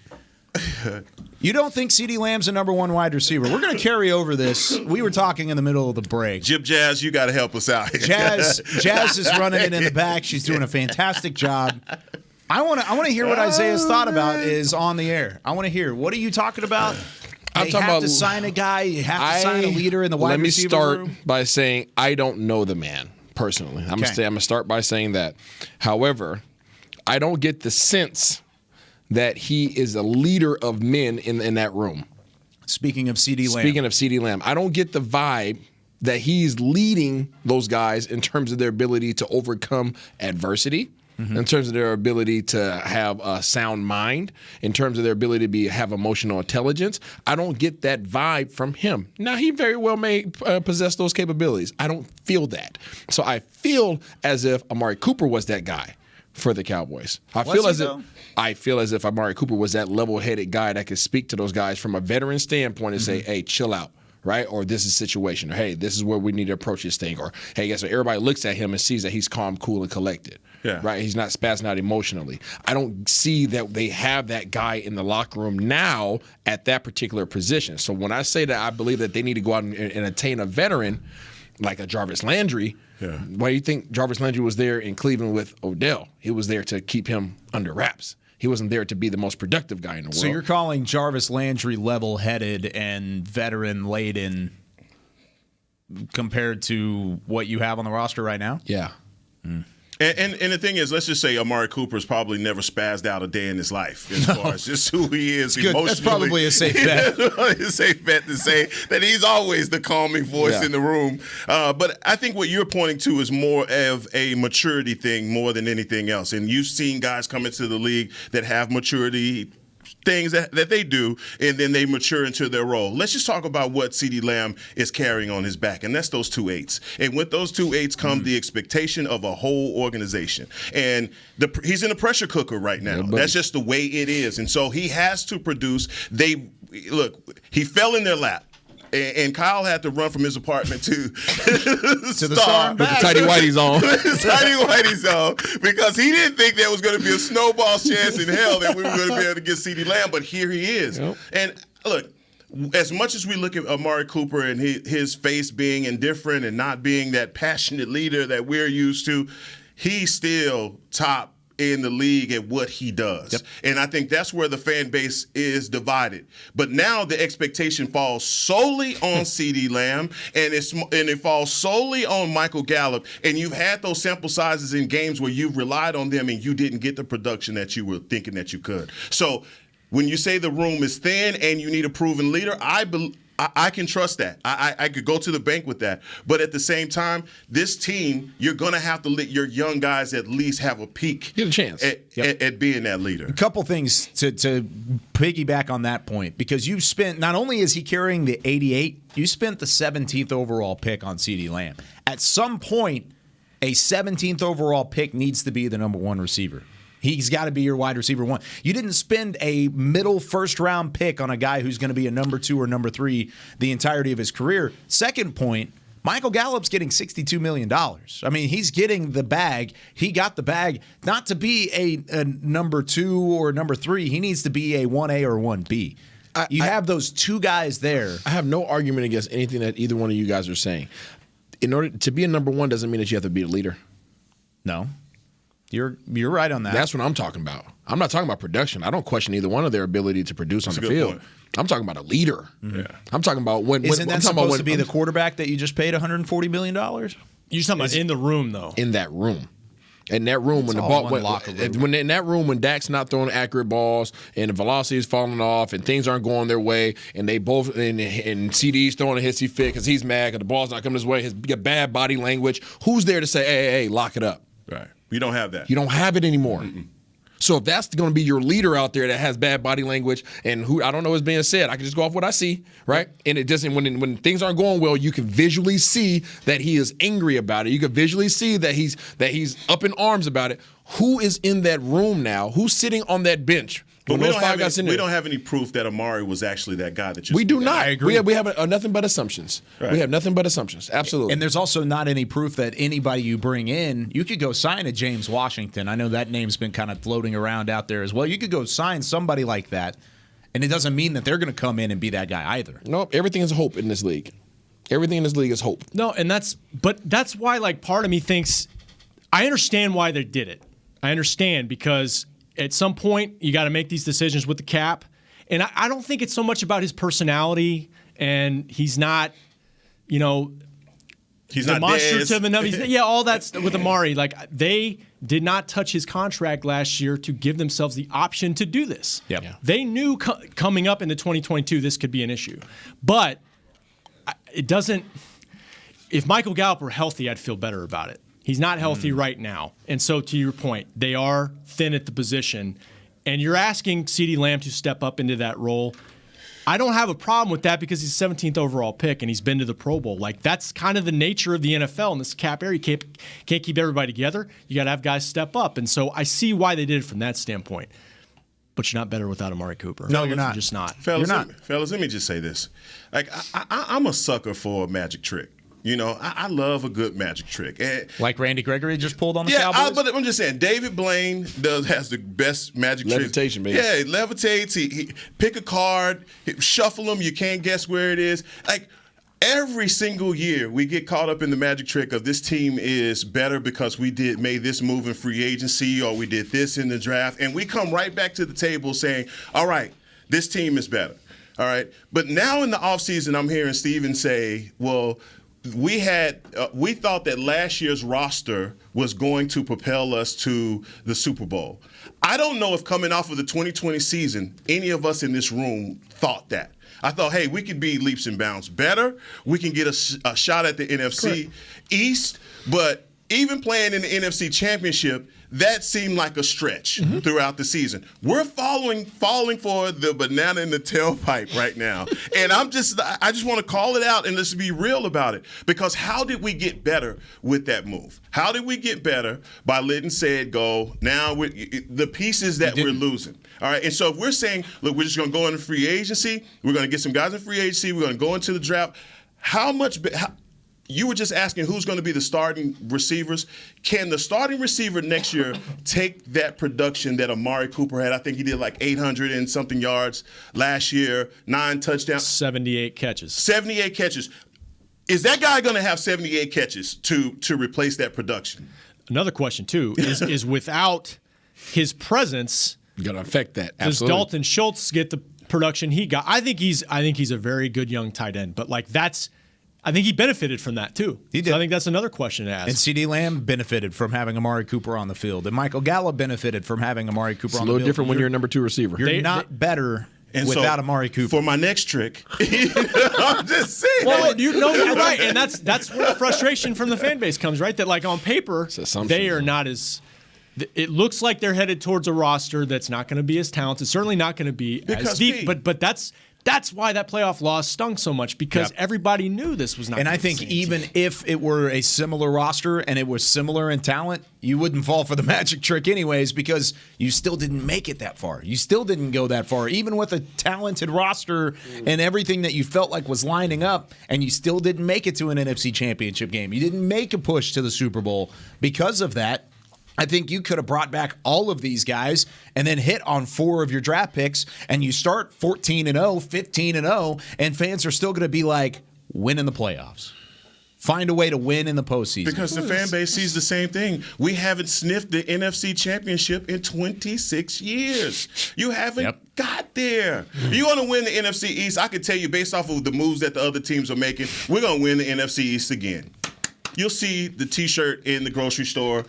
You don't think CeeDee Lamb's a number one wide receiver? We're going to carry over this. We were talking in the middle of the break. Jib Jazz, you got to help us out here. Jazz is running it in the back. She's doing a fantastic job. I want to hear what Isaiah's thought about is on the air. I want to hear. What are you talking about? I'm you talking have about to sign a guy. You have to sign a leader in the wide receiver room. Let me room. start by saying I don't know the man personally. I'm going to start by saying that. However, I don't get the sense that he is a leader of men in that room. Speaking of CeeDee Lamb. I don't get the vibe that he's leading those guys in terms of their ability to overcome adversity, in terms of their ability to have a sound mind, in terms of their ability to have emotional intelligence. I don't get that vibe from him. Now, he very well may possess those capabilities. I don't feel that. So I feel as if Amari Cooper was that guy for the Cowboys. I feel as if Amari Cooper was that level-headed guy that could speak to those guys from a veteran standpoint and say, hey, chill out, right? Or this is a situation. Or, hey, this is where we need to approach this thing. Or, hey, guess what? Everybody looks at him and sees that he's calm, cool, and collected. Yeah. Right? He's not spazzing out emotionally. I don't see that they have that guy in the locker room now at that particular position. So when I say that I believe that they need to go out and attain a veteran like a Jarvis Landry, why do you think Jarvis Landry was there in Cleveland with Odell? He was there to keep him under wraps. He wasn't there to be the most productive guy in the world. So you're calling Jarvis Landry level-headed and veteran-laden compared to what you have on the roster right now? Yeah. And the thing is, let's just say Amari Cooper's probably never spazzed out a day in his life as far as just who he is emotionally. That's probably a safe bet. A safe bet to say that he's always the calming voice in the room. But I think what you're pointing to is more of a maturity thing more than anything else. And you've seen guys come into the league that have maturity things that they do, and then they mature into their role. Let's just talk about what CeeDee Lamb is carrying on his back, and that's those 2 8s. And with those 2 8s come the expectation of a whole organization. And he's in a pressure cooker right now. That's just the way it is. And so he has to produce. He fell in their lap. And Kyle had to run from his apartment to the Star with the tidy whities on. Because he didn't think there was going to be a snowball's chance in hell that we were going to be able to get CeeDee Lamb, but here he is. Yep. And look, as much as we look at Amari Cooper and his face being indifferent and not being that passionate leader that we're used to, he's still top in the league at what he does. Yep. And I think that's where the fan base is divided. But now the expectation falls solely on CeeDee Lamb, and it falls solely on Michael Gallup. And you've had those sample sizes in games where you've relied on them and you didn't get the production that you were thinking that you could. So when you say the room is thin and you need a proven leader, I can trust that. I could go to the bank with that. But at the same time, this team, you're going to have to let your young guys at least have a peek. Get a chance. At being that leader. A couple things to piggyback on that point, because you spent, not only is he carrying the 88, you spent the 17th overall pick on CeeDee Lamb. At some point, a 17th overall pick needs to be the number one receiver. He's got to be your wide receiver one. You didn't spend a middle first-round pick on a guy who's going to be a number 2 or number 3 the entirety of his career. Second point, Michael Gallup's getting $62 million. I mean, he's getting the bag. He got the bag not to be a number 2 or number 3. He needs to be a 1A or 1B. You have those two guys there. I have no argument against anything that either one of you guys are saying. In order to be a number 1 doesn't mean that you have to be a leader. No. You're right on that. That's what I'm talking about. I'm not talking about production. I don't question either one of their ability to produce on the field. Point. I'm talking about a leader. Yeah. I'm talking about when. Isn't that I'm talking supposed about to be the quarterback that you just paid $140 million? You're talking about in the room, though. In that room. In that room, when the ball, in that room, when Dak's not throwing accurate balls and the velocity is falling off and things aren't going their way, and they both and CeeDee's throwing a hissy fit because he's mad because the ball's not coming his way, his bad body language. Who's there to say, hey, lock it up? Right. You don't have that. You don't have it anymore. Mm-mm. So if that's going to be your leader out there that has bad body language and who I don't know what's being said, I can just go off what I see, right? And it doesn't. When things aren't going well, you can visually see that he is angry about it. You can visually see that he's up in arms about it. Who is in that room now? Who's sitting on that bench? But we don't have any proof that Amari was actually that guy that you. We do not. I agree. We have nothing but assumptions. Right. We have nothing but assumptions. Absolutely. And there's also not any proof that anybody you bring in, you could go sign a James Washington. I know that name's been kind of floating around out there as well. You could go sign somebody like that, and it doesn't mean that they're going to come in and be that guy either. Nope. Everything is hope in this league. Everything in this league is hope. No, and that's why, like, part of me thinks I understand why they did it. I understand because at some point, you got to make these decisions with the cap. And I don't think it's so much about his personality, and he's not, he's not demonstrative enough. All that with Amari. Like, they did not touch his contract last year to give themselves the option to do this. Yep. Yeah. They knew coming up into 2022 this could be an issue. But it doesn't – if Michael Gallup were healthy, I'd feel better about it. He's not healthy right now. And so, to your point, they are thin at the position. And you're asking CeeDee Lamb to step up into that role. I don't have a problem with that because he's 17th overall pick and he's been to the Pro Bowl. Like, that's kind of the nature of the NFL in this cap area. You can't keep everybody together. You got to have guys step up. And so I see why they did it from that standpoint. But you're not better without Amari Cooper. No, you're not. You're just not. Fellas, you're not. Fellas, let me just say this. Like, I'm a sucker for a magic trick. I love a good magic trick. Like Randy Gregory just pulled on the Cowboys? But I'm just saying, David Blaine has the best magic trick. Levitation, baby. Yeah, he levitates. He pick a card, shuffle them. You can't guess where it is. Like, every single year, we get caught up in the magic trick of this team is better because we made this move in free agency or we did this in the draft. And we come right back to the table saying, all right, this team is better. All right. But now in the offseason, I'm hearing Steven say, well, we thought that last year's roster was going to propel us to the Super Bowl. I don't know if coming off of the 2020 season, any of us in this room thought that. I thought, hey, we could be leaps and bounds better. We can get a shot at the NFC East. But even playing in the NFC Championship, that seemed like a stretch throughout the season. We're falling for the banana in the tailpipe right now. And I just want to call it out and let's be real about it. Because how did we get better with that move? How did we get better by letting Said go? Now the pieces that we're losing. All right. And so if we're saying, look, we're just going to go into free agency. We're going to get some guys in free agency. We're going to go into the draft. You were just asking who's going to be the starting receivers. Can the starting receiver next year take that production that Amari Cooper had? I think he did like 800 and something yards last year, 9 touchdowns. 78 catches. 78 catches. Is that guy going to have 78 catches to replace that production? Another question, too, is without his presence going to affect that. Does Absolutely. Dalton Schultz get the production he got? I think he's a very good young tight end, but I think he benefited from that too. He did. So I think that's another question to ask. And CeeDee Lamb benefited from having Amari Cooper on the field, and Michael Gallup benefited from having Amari Cooper on the field. It's a little different when you're a number 2 receiver. You're not better without Amari Cooper. For my next trick, I'm just saying. Well, you're right, and that's where the frustration from the fan base comes, right? That like on paper, they are not as. It looks like they're headed towards a roster that's not going to be as talented. Certainly not going to be as deep. But that's why that playoff loss stung so much, because everybody knew this was not. And I think even if it were a similar roster and it was similar in talent, you wouldn't fall for the magic trick anyways, because you still didn't make it that far. You still didn't go that far, even with a talented roster and everything that you felt like was lining up, and you still didn't make it to an NFC Championship game. You didn't make a push to the Super Bowl because of that. I think you could have brought back all of these guys and then hit on 4 of your draft picks, and you start 14-0, 15-0, and fans are still going to be like, win in the playoffs. Find a way to win in the postseason. Because the fan base sees the same thing. We haven't sniffed the NFC Championship in 26 years. You haven't got there. You're going to win the NFC East. I can tell you, based off of the moves that the other teams are making, we're going to win the NFC East again. You'll see the T-shirt in the grocery store.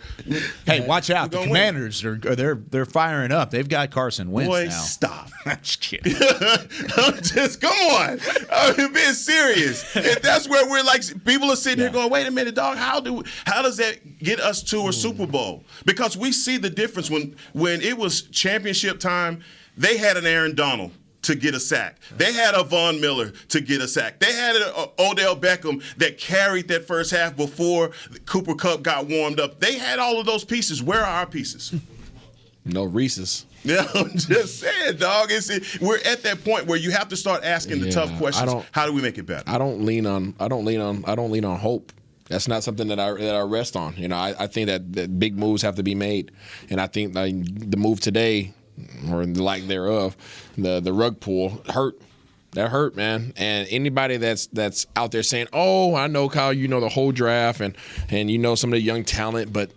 Hey, watch out! The Commanders they're firing up. They've got Carson Wentz now. Boy, stop! I'm just kidding. Come on. I'm being serious. And that's where we're like, people are sitting here going, "Wait a minute, dog. How does that get us to a Super Bowl?" Because we see the difference when it was championship time. They had an Aaron Donald to get a sack. They had a Von Miller to get a sack. They had an Odell Beckham that carried that first half before Cooper Kupp got warmed up. They had all of those pieces. Where are our pieces? No Reese's. Yeah, I'm just saying, dog. We're at that point where you have to start asking the tough questions. How do we make it better? I don't lean on hope. That's not something that I rest on. You know, I think that big moves have to be made, and I think the move today, or the lack thereof, the rug pull hurt. That hurt, man. And anybody that's out there saying, "Oh, I know, Kyle, you know the whole draft and you know some of the young talent," but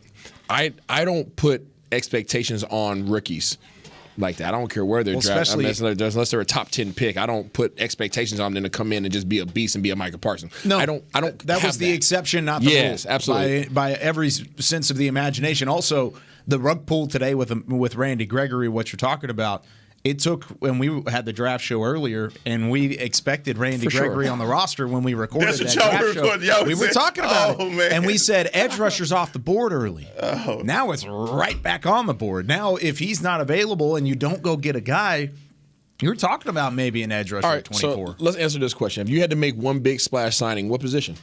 I don't put expectations on rookies like that. I don't care where they're drafted. Unless they're a top 10 pick, I don't put expectations on them to come in and just be a beast and be a Micah Parsons. No, I don't. That was the exception, not the rule. Yes, absolutely. By every sense of the imagination. Also, the rug pull today with Randy Gregory, what you're talking about, it took, when we had the draft show earlier, and we expected Randy Gregory on the roster when we recorded that draft show. We were talking about it, man. And we said edge rusher's off the board early. Now it's right back on the board. Now, if he's not available and you don't go get a guy, you're talking about maybe an edge rusher at 24. So let's answer this question. If you had to make one big splash signing, what position?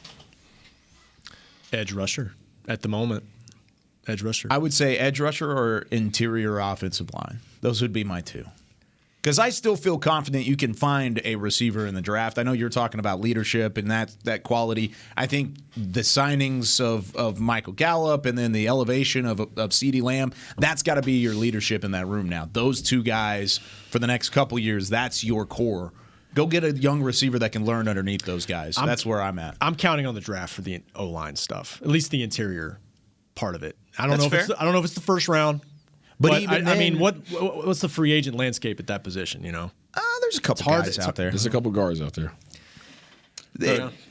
Edge rusher at the moment. Edge rusher. I would say edge rusher or interior offensive line. Those would be my two. Because I still feel confident you can find a receiver in the draft. I know you're talking about leadership and that quality. I think the signings of Michael Gallup and then the elevation of CeeDee Lamb, that's got to be your leadership in that room now. Those two guys for the next couple years, that's your core. Go get a young receiver that can learn underneath those guys. That's where I'm at. I'm counting on the draft for the O-line stuff, at least the interior part of it. I don't know if it's the first round. But even I mean, what's the free agent landscape at that position? You know, there's a couple guys out there. There's a couple guards out there.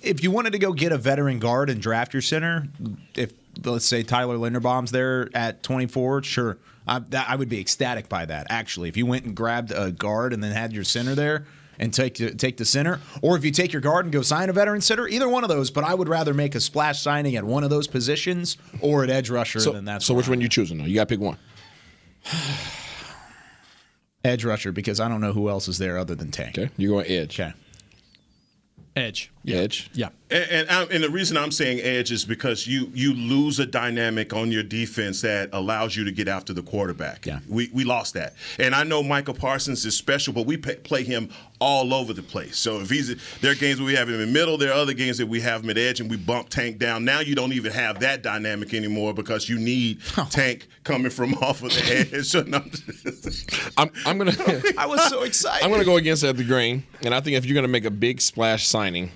If you wanted to go get a veteran guard and draft your center, if let's say Tyler Linderbaum's there at 24, sure, I would be ecstatic by that. Actually, if you went and grabbed a guard and then had your center there and take the center, or if you take your guard and go sign a veteran center, either one of those. But I would rather make a splash signing at one of those positions or at edge rusher. So which one you choosing? Though you got to pick one. Edge rusher, because I don't know who else is there other than Tank. Okay, you're going edge. Okay. Edge. Edge. Yeah. And the reason I'm saying edge is because you lose a dynamic on your defense that allows you to get after the quarterback. Yeah. We lost that. And I know Michael Parsons is special, but we play him all over the place. So if there are games where we have him in the middle, there are other games that we have him at edge and we bump Tank down. Now you don't even have that dynamic anymore because you need Tank coming from off of the edge. So I'm gonna. I was so excited. I'm gonna go against the grain, and I think if you're gonna make a big splash signing.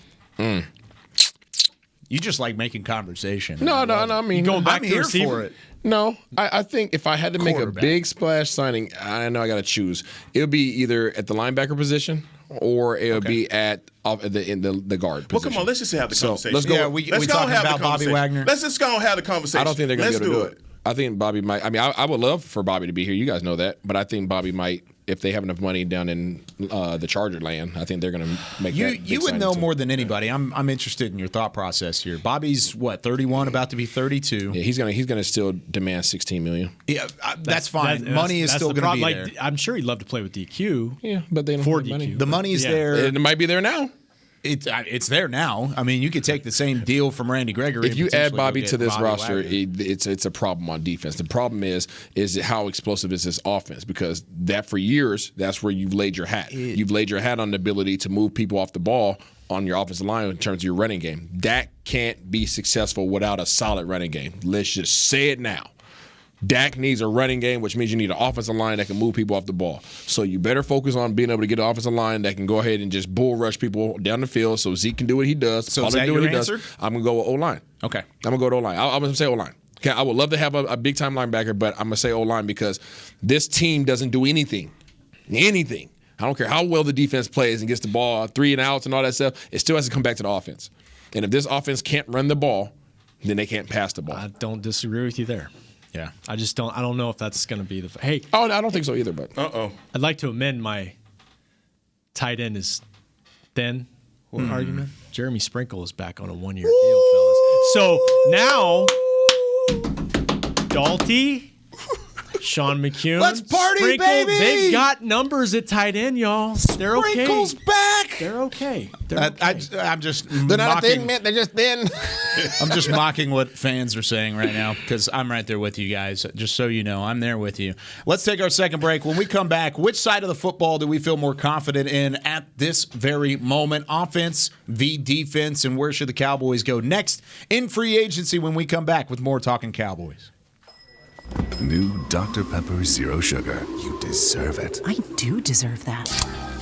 You just like making conversation. No. I mean, going back I'm to here receiver? for it. No, I think if I had to make a big splash signing, I know I got to choose. It would be either at the linebacker position or it would be in the guard position. Well, come on, let's just have the conversation. Let's go. Yeah, we talking about Bobby Wagner? Let's just go and have the conversation. I don't think they're going to be able to do it. I think Bobby might. I mean, I would love for Bobby to be here. You guys know that, but I think Bobby might. If they have enough money down in the Charger land, I think they're going to make that. You would know more than anybody. I'm interested in your thought process here. Bobby's 31, about to be 32. Yeah, he's gonna still demand $16 million. Yeah, that's fine. Money is still going to be there. I'm sure he'd love to play with DQ. Yeah, but they don't have money. The money's there. It might be there now. It's there now. I mean, you could take the same deal from Randy Gregory. If you add Bobby to this roster, Wagner. it's a problem on defense. The problem is how explosive is this offense? Because that for years, that's where you've laid your hat. You've laid your hat on the ability to move people off the ball on your offensive line in terms of your running game. Dak can't be successful without a solid running game. Let's just say it now. Dak needs a running game, which means you need an offensive line that can move people off the ball. So you better focus on being able to get an offensive line that can go ahead and just bull rush people down the field so Zeke can do what he does. So is that your answer? I'm going to go with O-line. Okay. I'm going to go to O-line. I'm going to say O-line. Okay, I would love to have a big-time linebacker, but I'm going to say O-line because this team doesn't do anything. Anything. I don't care how well the defense plays and gets the ball 3 and outs and all that stuff. It still has to come back to the offense. And if this offense can't run the ball, then they can't pass the ball. I don't disagree with you there. Yeah, I don't know if that's going to be the. Hey, I don't think so either. But I'd like to amend my tight end is thin argument. Jeremy Sprinkle is back on a 1-year deal, fellas. So now, Dalty, Sean McCune, let's party, Sprinkle, baby! They've got numbers at tight end, y'all. They're okay. Sprinkle's back. They're okay. I'm just. They're not a thin man. They're just thin. I'm just mocking what fans are saying right now because I'm right there with you guys. Just so you know, I'm there with you. Let's take our second break. When we come back, which side of the football do we feel more confident in at this very moment? Offense v. defense, and where should the Cowboys go next in free agency when we come back with more Talkin Cowboys? New Dr. Pepper Zero Sugar. You deserve it. I do deserve that.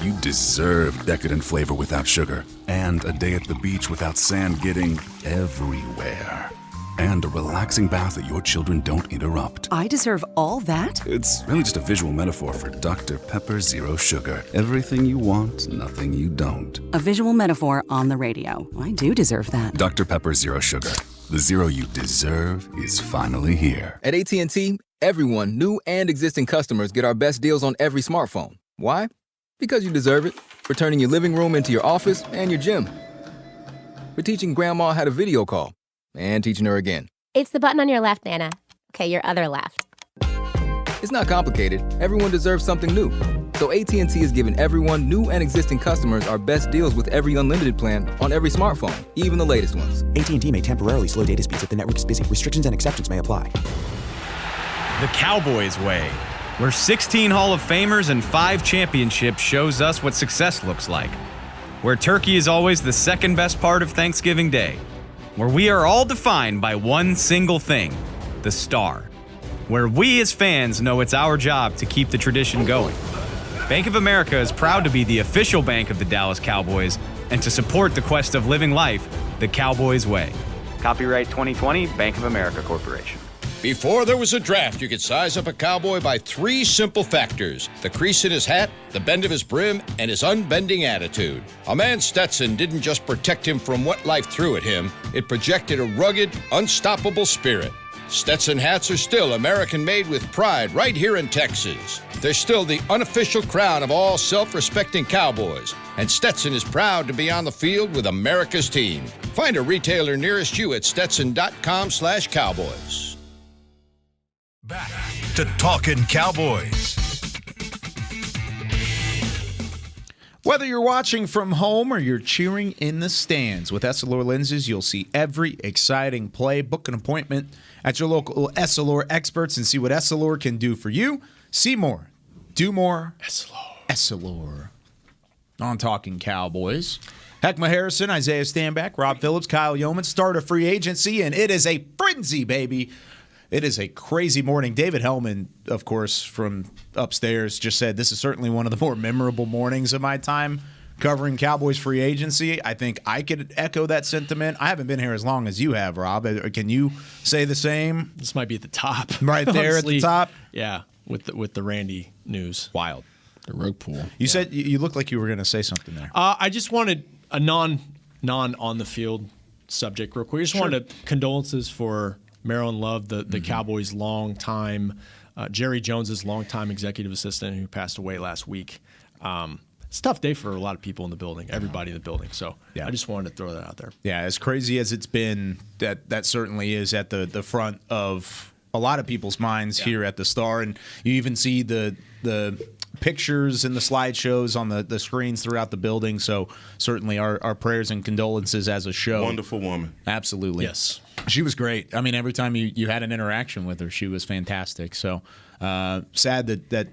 You deserve decadent flavor without sugar, and a day at the beach without sand getting everywhere, and a relaxing bath that your children don't interrupt. I deserve all that? It's really just a visual metaphor for Dr. Pepper Zero Sugar. Everything you want, nothing you don't. A visual metaphor on the radio. I do deserve that. Dr. Pepper Zero Sugar. The zero you deserve is finally here. At AT&T, everyone, new and existing customers, get our best deals on every smartphone. Why? Because you deserve it. For turning your living room into your office and your gym. For teaching grandma how to video call and teaching her again. It's the button on your left, Nana. Okay, your other left. It's not complicated. Everyone deserves something new. So AT&T is giving everyone, new and existing customers, our best deals with every unlimited plan on every smartphone, even the latest ones. AT&T may temporarily slow data speeds if the network is busy. Restrictions and exceptions may apply. The Cowboys way, where 16 Hall of Famers and 5 championships shows us what success looks like. Where turkey is always the second best part of Thanksgiving Day. Where we are all defined by one single thing, the star. Where we as fans know it's our job to keep the tradition going. Bank of America is proud to be the official bank of the Dallas Cowboys and to support the quest of living life the Cowboys way. Copyright 2020, Bank of America Corporation. Before there was a draft, you could size up a cowboy by 3 simple factors: the crease in his hat, the bend of his brim, and his unbending attitude. A man's Stetson didn't just protect him from what life threw at him, it projected a rugged, unstoppable spirit. Stetson hats are still American-made with pride right here in Texas. They're still the unofficial crown of all self-respecting cowboys, and Stetson is proud to be on the field with America's team. Find a retailer nearest you at stetson.com/cowboys. Back to Talkin Cowboys. Whether you're watching from home or you're cheering in the stands, with Essilor lenses, you'll see every exciting play. Book an appointment at your local Essilor experts and see what Essilor can do for you. See more. Do more. Essilor. On Talkin Cowboys. Heckma Harrison, Isaiah Stanback, Rob Phillips, Kyle Yeoman start a free agency, and it is a frenzy, baby. It is a crazy morning. David Hellman, of course, from upstairs, just said this is certainly one of the more memorable mornings of my time covering Cowboys free agency. I think I could echo that sentiment. I haven't been here as long as you have, Rob. Can you say the same? This might be at the top. Right there honestly, at the top? Yeah, with the Randy news. Wild. The rug pull. You said you looked like you were going to say something there. I just wanted a non on the field subject real quick. I just wanted condolences for Marilyn Love, the Cowboys' longtime, Jerry Jones's longtime executive assistant who passed away last week. It's a tough day for a lot of people in the building, everybody in the building. So I just wanted to throw that out there. Yeah, as crazy as it's been, that certainly is at the front of a lot of people's minds here at the Star. And you even see the pictures and the slideshows on the screens throughout the building. So certainly our prayers and condolences as a show. Wonderful woman. Absolutely. Yes. She was great. I mean, every time you had an interaction with her, she was fantastic. So sad that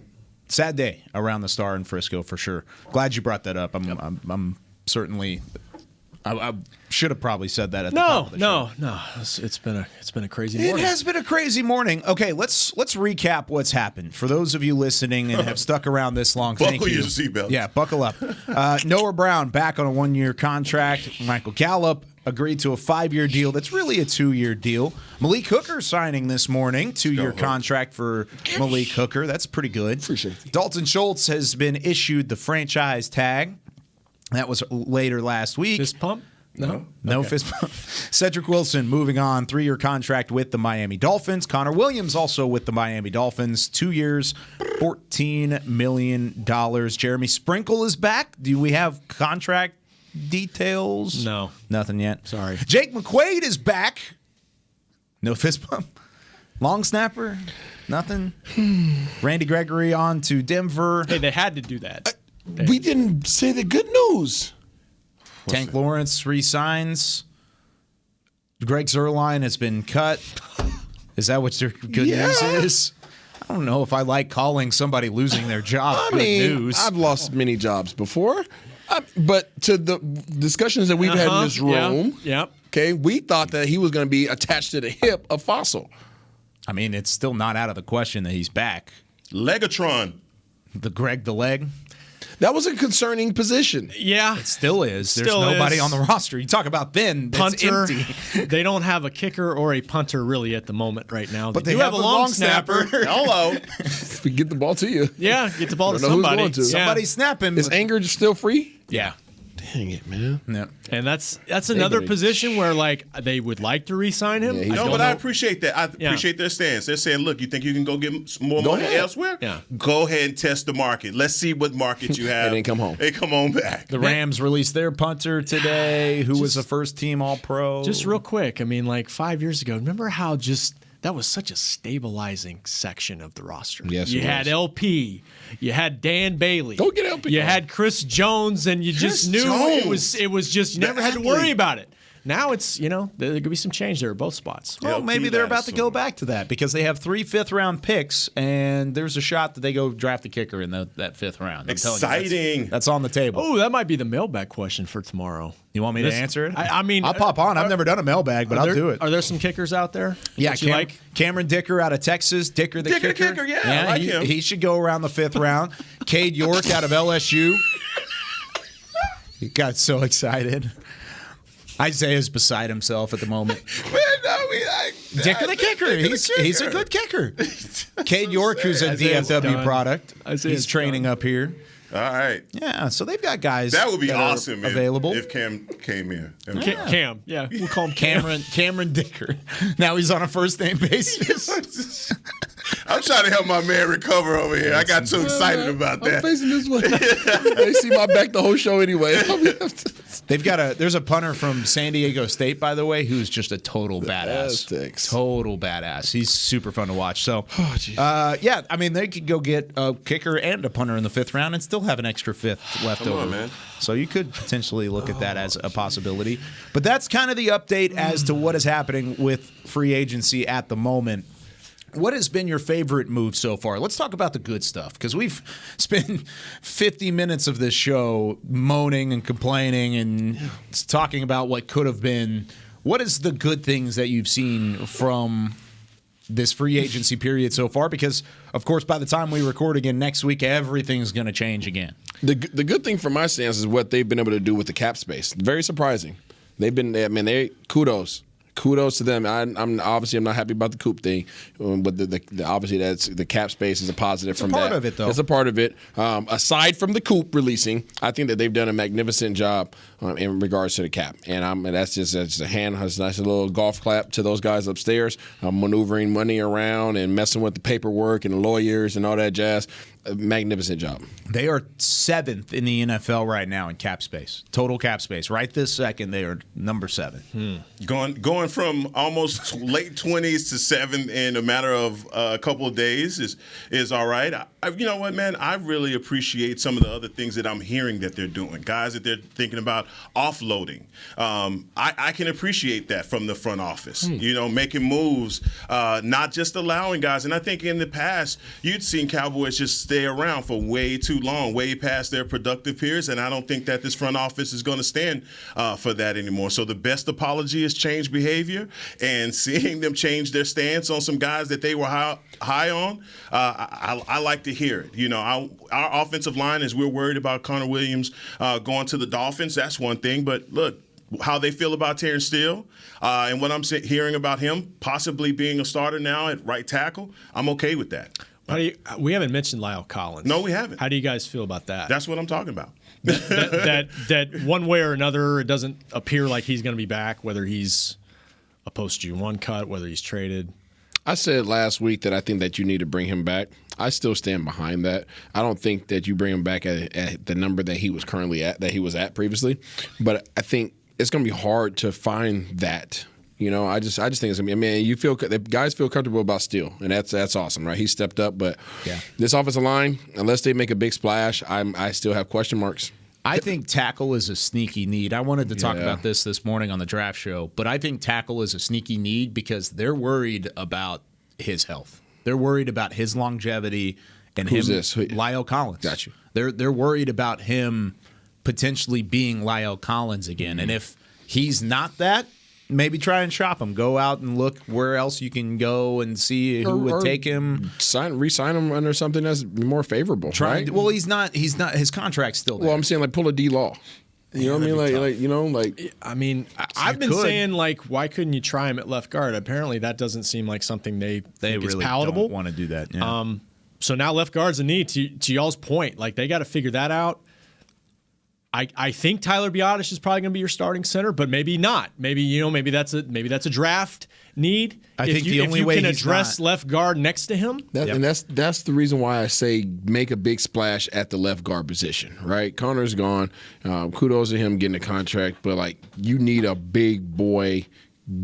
sad day around the Star in Frisco for sure. Glad you brought that up. I'm certainly. I should have probably said that at the top of the show. No. It's been a crazy morning. It has been a crazy morning. Okay, let's recap what's happened. For those of you listening and have stuck around this long, thank you. Buckle your seatbelt. Yeah, buckle up. Noah Brown back on a 1-year contract. Michael Gallup agreed to a 5-year deal that's really a 2-year deal. Malik Hooker signing this morning, 2-year contract for Malik Hooker. That's pretty good. Appreciate it. Dalton Schultz has been issued the franchise tag. That was later last week. Fist pump? No fist bump. Cedric Wilson moving on, 3-year contract with the Miami Dolphins. Connor Williams also with the Miami Dolphins, 2 years, $14 million. Jeremy Sprinkle is back. Do we have contract details? No. Nothing yet. Sorry. Jake McQuaid is back. No fist bump. Long snapper? Nothing. Randy Gregory on to Denver. Hey, they had to do that. We didn't say the good news. Tank Lawrence resigns. Greg Zuerlein has been cut. Is that what your good news is? I don't know if I like calling somebody losing their job good news. I've lost many jobs before. But to the discussions that we've had in this room, okay, we thought that he was going to be attached to the hip of Fossil. I mean, it's still not out of the question that he's back. Legatron. The leg. That was a concerning position. Yeah. It still is. There's nobody on the roster. You talk about thin. Punter. Empty. They don't have a kicker or a punter really at the moment right now. But they do have a long snapper. Hello. We get the ball to you. Yeah, get the ball to Don't know who's somebody. going to. Somebody's snapping. Is Anger still free? Yeah. Dang it, man. Yep. And that's another position where they would like to re-sign him. I appreciate that. I appreciate their stance. They're saying, look, you think you can go get more money elsewhere? Yeah. Go ahead and test the market. Let's see what market you have. And then come home. Hey, come on back. The Rams released their punter today, who was a first-team All-Pro. Just real quick, I mean, like 5 years ago, remember how that was such a stabilizing section of the roster. Yes, you had LP, you had Dan Bailey. Don't get LP. You had Chris Jones, and you just knew it was just you never had to worry about it. Now it's, there could be some change there at both spots. Well, maybe they're about to go back to that because they have 3 fifth-round picks, and there's a shot that they go draft a kicker in that 5th round. Exciting. That's on the table. Oh, that might be the mailbag question for tomorrow. You want me to answer it? I mean, I'll pop on. I've never done a mailbag, but I'll do it. Are there some kickers out there? Yeah, you like? Cameron Dicker out of Texas. Dicker the kicker. Yeah, I like him. He should go around the 5th round. Cade York out of LSU. He got so excited. Isaiah's beside himself at the moment. Dicker the kicker. He's a good kicker. Cade York, who's a DFW product. He's training up here. All right. Yeah, so they've got guys that would be awesome available. If Cam came in. Cam, yeah. We'll call him Cameron Dicker. Now he's on a first-name basis. I'm trying to help my man recover over here. I got so excited about that. I'm facing this way. They see my back the whole show anyway. There's a punter from San Diego State, by the way, who's just a total badass. Total badass. He's super fun to watch. So, yeah, I mean, they could go get a kicker and a punter in the 5th round and still have an extra 5th left over. On, man. So you could potentially look at that as a possibility. But that's kind of the update as to what is happening with free agency at the moment. What has been your favorite move so far? Let's talk about the good stuff because we've spent 50 minutes of this show moaning and complaining and talking about what could have been. What is the good things that you've seen from this free agency period so far because, of course, by the time we record again next week, everything's going to change again. The good thing from my stance is what they've been able to do with the cap space. Very surprising. Kudos. Kudos to them. I'm obviously not happy about the Coop thing, but obviously that's the cap space is a positive from that. It's a part of it, though. It's a part of it. Aside from the Coop releasing, I think that they've done a magnificent job in regards to the cap, and that's just a nice little golf clap to those guys upstairs, maneuvering money around and messing with the paperwork and the lawyers and all that jazz. A magnificent job. They are 7th in the NFL right now in cap space, total cap space. Right this second, they are number 7. Going from almost late 20s to 7th in a matter of a couple of days is all right. You know what, man? I really appreciate some of the other things that I'm hearing that they're doing. Guys that they're thinking about offloading. I can appreciate that from the front office. You know, making moves, not just allowing guys. And I think in the past, you'd seen Cowboys just stay around for way too long, way past their productive periods, and I don't think that this front office is going to stand for that anymore. So the best apology is change behavior, and seeing them change their stance on some guys that they were high on, I like to hear it. You know, our offensive line, as we're worried about Connor Williams going to the Dolphins, that's one thing, but look, how they feel about Terrence Steele and what I'm hearing about him possibly being a starter now at right tackle, I'm okay with that. We haven't mentioned Lyle Collins. No, we haven't. How do you guys feel about that? That's what I'm talking about. that one way or another, it doesn't appear like he's going to be back, whether he's a post-G1 cut, whether he's traded. I said last week that I think that you need to bring him back. I still stand behind that. I don't think that you bring him back at the number that he was currently at, that he was at previously. But I think it's going to be hard to find that. You know, I just think it's gonna be. I mean, the guys feel comfortable about Steele, and that's awesome, right? He stepped up, but this offensive line, unless they make a big splash, I still have question marks. I think tackle is a sneaky need. I wanted to talk about this morning on the draft show, but I think tackle is a sneaky need because they're worried about his health. They're worried about his longevity and Who's this? Lyle Collins. Got you. They're worried about him potentially being Lyle Collins again, and if he's not that, maybe try and shop him. Go out and look where else you can go and see who would take him. Re-sign him under something that's more favorable, right? Well, he's not. His contract's still there. Well, I'm saying like pull a D-Law. You know what I mean? I mean, I've been saying like, why couldn't you try him at left guard? Apparently, that doesn't seem like something they think really is palatable. Don't want to do that. Yeah. So now left guard's a need. To y'all's point, like they got to figure that out. I think Tyler Biadasz is probably going to be your starting center, but maybe not. Maybe that's a draft need. I think the only way you can he's address left guard next to him. And that's the reason why I say make a big splash at the left guard position. Right, Connor's gone. Kudos to him getting a contract, but like you need a big boy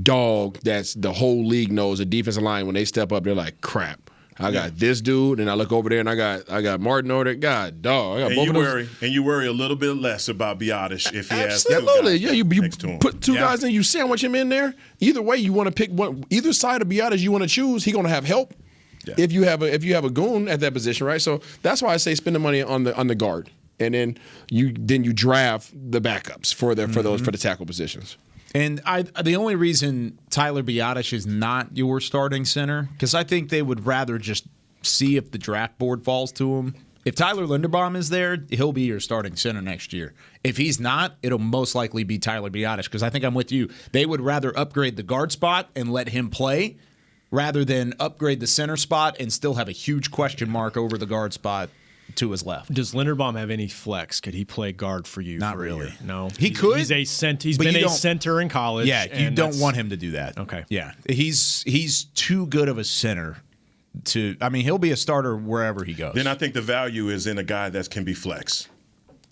dog that's the whole league knows a defensive line when they step up, they're like crap. I got this dude, and I look over there, and I got Martin Order. God, dog. I got both of those. And you worry a little bit less about Biadasz if he has two guys you next to him. Put two guys in, you sandwich him in there. Either way, you want to pick one. Either side of Biadasz you want to choose, he's going to have help. Yeah. If you have a goon at that position, right? So that's why I say spend the money on the guard, and then you draft the backups for the tackle positions. And the only reason Tyler Biadasz is not your starting center, because I think they would rather just see if the draft board falls to him. If Tyler Linderbaum is there, he'll be your starting center next year. If he's not, it'll most likely be Tyler Biadasz, because I think I'm with you. They would rather upgrade the guard spot and let him play rather than upgrade the center spot and still have a huge question mark over the guard spot to his left. Does Linderbaum have any flex? Could he play guard for you? Not really. No. He could. He's been a center in college. Yeah, you don't want him to do that. Okay. Yeah. He's too good of a center he'll be a starter wherever he goes. Then I think the value is in a guy that can be flex.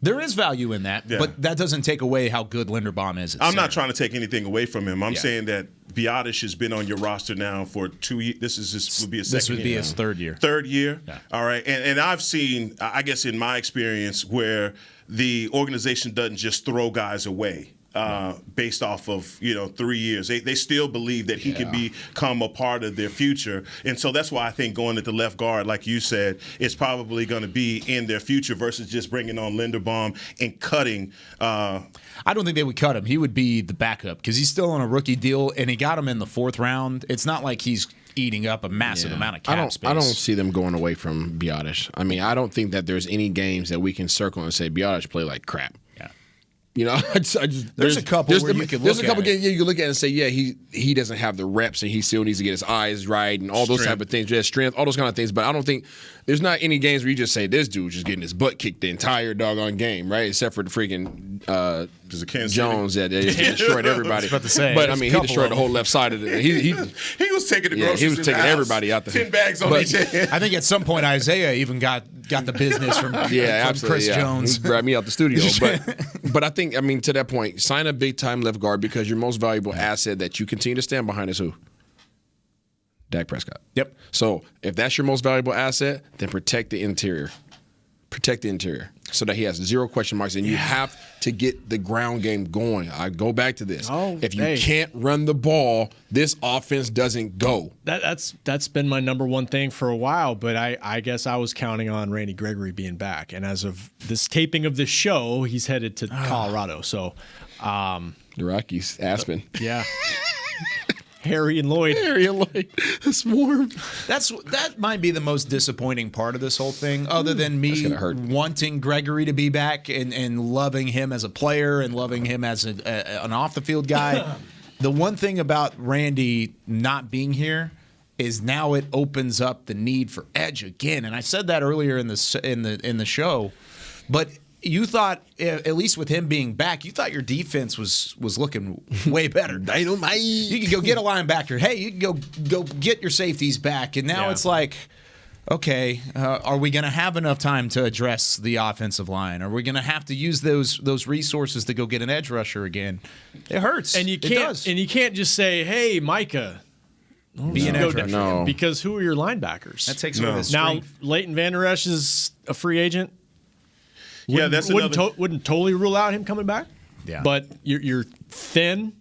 There is value in that, but that doesn't take away how good Linderbaum is. I'm not trying to take anything away from him. I'm saying that Biadasz has been on your roster now for 2 years. This would be his third year. Third year. Yeah. All right. And I've seen, I guess in my experience, where the organization doesn't just throw guys away. Based off of 3 years, they still believe that he can become a part of their future, and so that's why I think going at the left guard, like you said, is probably going to be in their future versus just bringing on Linderbaum and cutting. I don't think they would cut him. He would be the backup because he's still on a rookie deal, and he got him in the 4th round. It's not like he's eating up a massive amount of cap space. I don't see them going away from Biotish. I mean, I don't think that there's any games that we can circle and say Biotish play like crap. Yeah. You know, I just there's a couple where you can look at it. There's a couple games you can look at and say, yeah, he doesn't have the reps and he still needs to get his eyes right and all those type of things. Yeah, strength, all those kind of things. But I don't think there's not any games where you just say this dude's just getting his butt kicked the entire doggone game, right? Except for the freaking Jones that destroyed everybody. I was about to say, but I mean, he destroyed the whole left side of it. He was taking the groceries. He was taking everybody out there. 10 bags on each hand. I think at some point Isaiah even got the business from Chris Jones. He grabbed me out the studio. But I think, I mean, to that point, sign a big time left guard because your most valuable asset that you continue to stand behind is who? Dak Prescott. Yep. So if that's your most valuable asset, then protect the interior. Protect the interior so that he has zero question marks. And you have to get the ground game going. I go back to this. If you can't run the ball, this offense doesn't go. That's been my number one thing for a while, but I guess I was counting on Randy Gregory being back. And as of this taping of this show, he's headed to Colorado. So the Rockies, Aspen. Yeah. Harry and Lloyd. The swarm. That might be the most disappointing part of this whole thing, other than me wanting Gregory to be back and loving him as a player and loving him as an off-the-field guy. The one thing about Randy not being here is now it opens up the need for edge again. And I said that earlier in the show, but you thought, at least with him being back, you thought your defense was looking way better. Dynamite. You could go get a linebacker. Hey, you can go get your safeties back. And now it's like, okay, are we going to have enough time to address the offensive line? Are we going to have to use those resources to go get an edge rusher again? It hurts. And you can't just say, hey, Micah, be an edge rusher. No. Because who are your linebackers? That takes away the Now, strength. Leighton Vander Esch is a free agent. Wouldn't totally rule out him coming back. Yeah, but you're thin.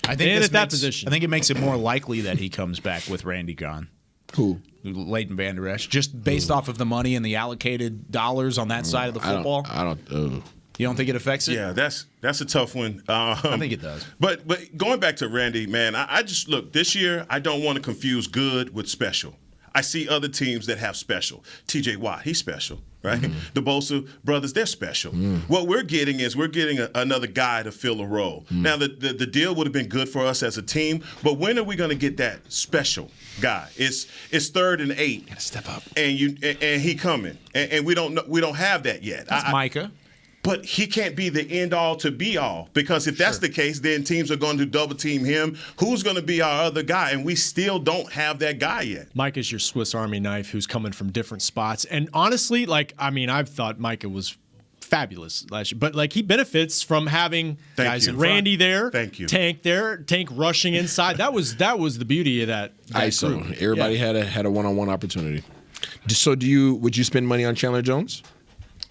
I think at that position. I think it makes it more likely that he comes back with Randy gone. Who? Leighton Vander Esch, just based off of the money and the allocated dollars on that side of the football. I don't. You don't think it affects it? Yeah, that's a tough one. I think it does. But going back to Randy, man, I just look this year. I don't want to confuse good with special. I see other teams that have special. T.J. Watt, he's special, right? The Bosa brothers, they're special. What we're getting is another guy to fill a role. Now, the deal would have been good for us as a team, but when are we going to get that special guy? It's 3rd and 8. Gotta step up. And he coming, and we don't have that yet. That's Micah. But he can't be the end-all to be-all, because if that's the case, then teams are going to double-team him. Who's going to be our other guy? And we still don't have that guy yet. Micah is your Swiss Army knife who's coming from different spots. And honestly, I've thought Micah was fabulous last year. But, he benefits from having guys in Randy there, Tank there, Tank rushing inside. That was the beauty of that ISO. group. Everybody had a one-on-one opportunity. So would you spend money on Chandler Jones?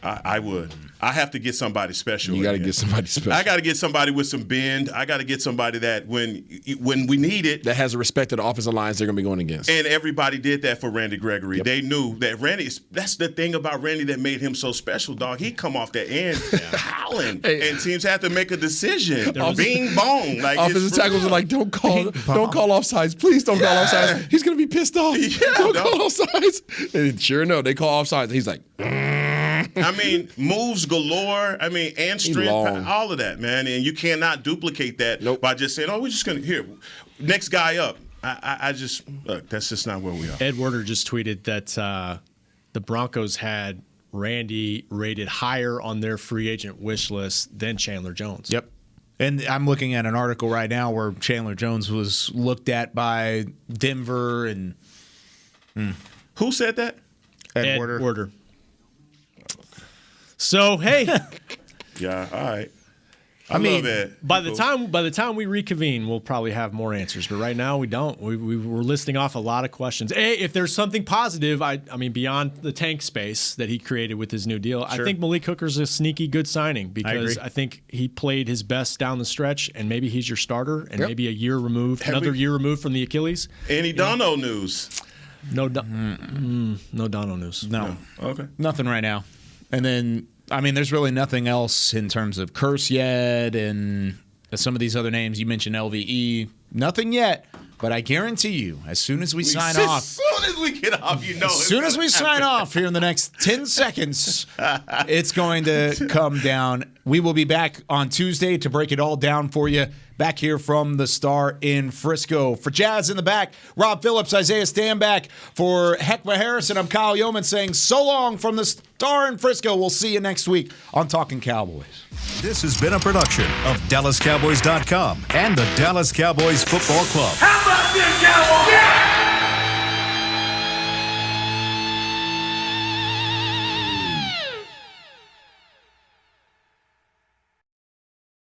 I would. I have to get somebody special. You got to get somebody special. I got to get somebody with some bend. I got to get somebody that when we need it, that has a respect to the offensive lines they're going to be going against. And everybody did that for Randy Gregory. Yep. They knew that Randy. That's the thing about Randy that made him so special, dog. He come off that end howling, and teams have to make a decision. Bing bong. Like offensive tackles are like, don't call offsides. Please don't call offsides. He's going to be pissed off. Don't call offsides. And sure enough, they call offsides. He's like. I mean, moves galore. I mean, and strength, all of that, man. And you cannot duplicate that by just saying, "Oh, we're just gonna next guy up." I just look. That's just not where we are. Ed Werder just tweeted that the Broncos had Randy rated higher on their free agent wish list than Chandler Jones. Yep. And I'm looking at an article right now where Chandler Jones was looked at by Denver and who said that? Ed Werder. So hey, yeah, all right. I love it. By the time we reconvene, we'll probably have more answers. But right now, we don't. We're listing off a lot of questions. If there's something positive, I mean, beyond the tank space that he created with his new deal, I think Malik Hooker's a sneaky good signing because I think he played his best down the stretch, and maybe he's your starter, and maybe a year removed, year removed from the Achilles. Any Dono news? No Dono news. No. Okay. Nothing right now. And then, I mean, there's really nothing else in terms of Curse yet and some of these other names. You mentioned LVE. Nothing yet. But I guarantee you, as soon as we sign off. As soon as we get off, you know. As soon as we sign off here in the next 10 seconds, it's going to come down. We will be back on Tuesday to break it all down for you. Back here from the Star in Frisco. For Jazz in the back, Rob Phillips, Isaiah Stanback. For Heckma Harrison, I'm Kyle Yeoman saying so long from the Star in Frisco. We'll see you next week on Talkin Cowboys. This has been a production of DallasCowboys.com and the Dallas Cowboys Football Club. How about this, Cowboys? Yeah!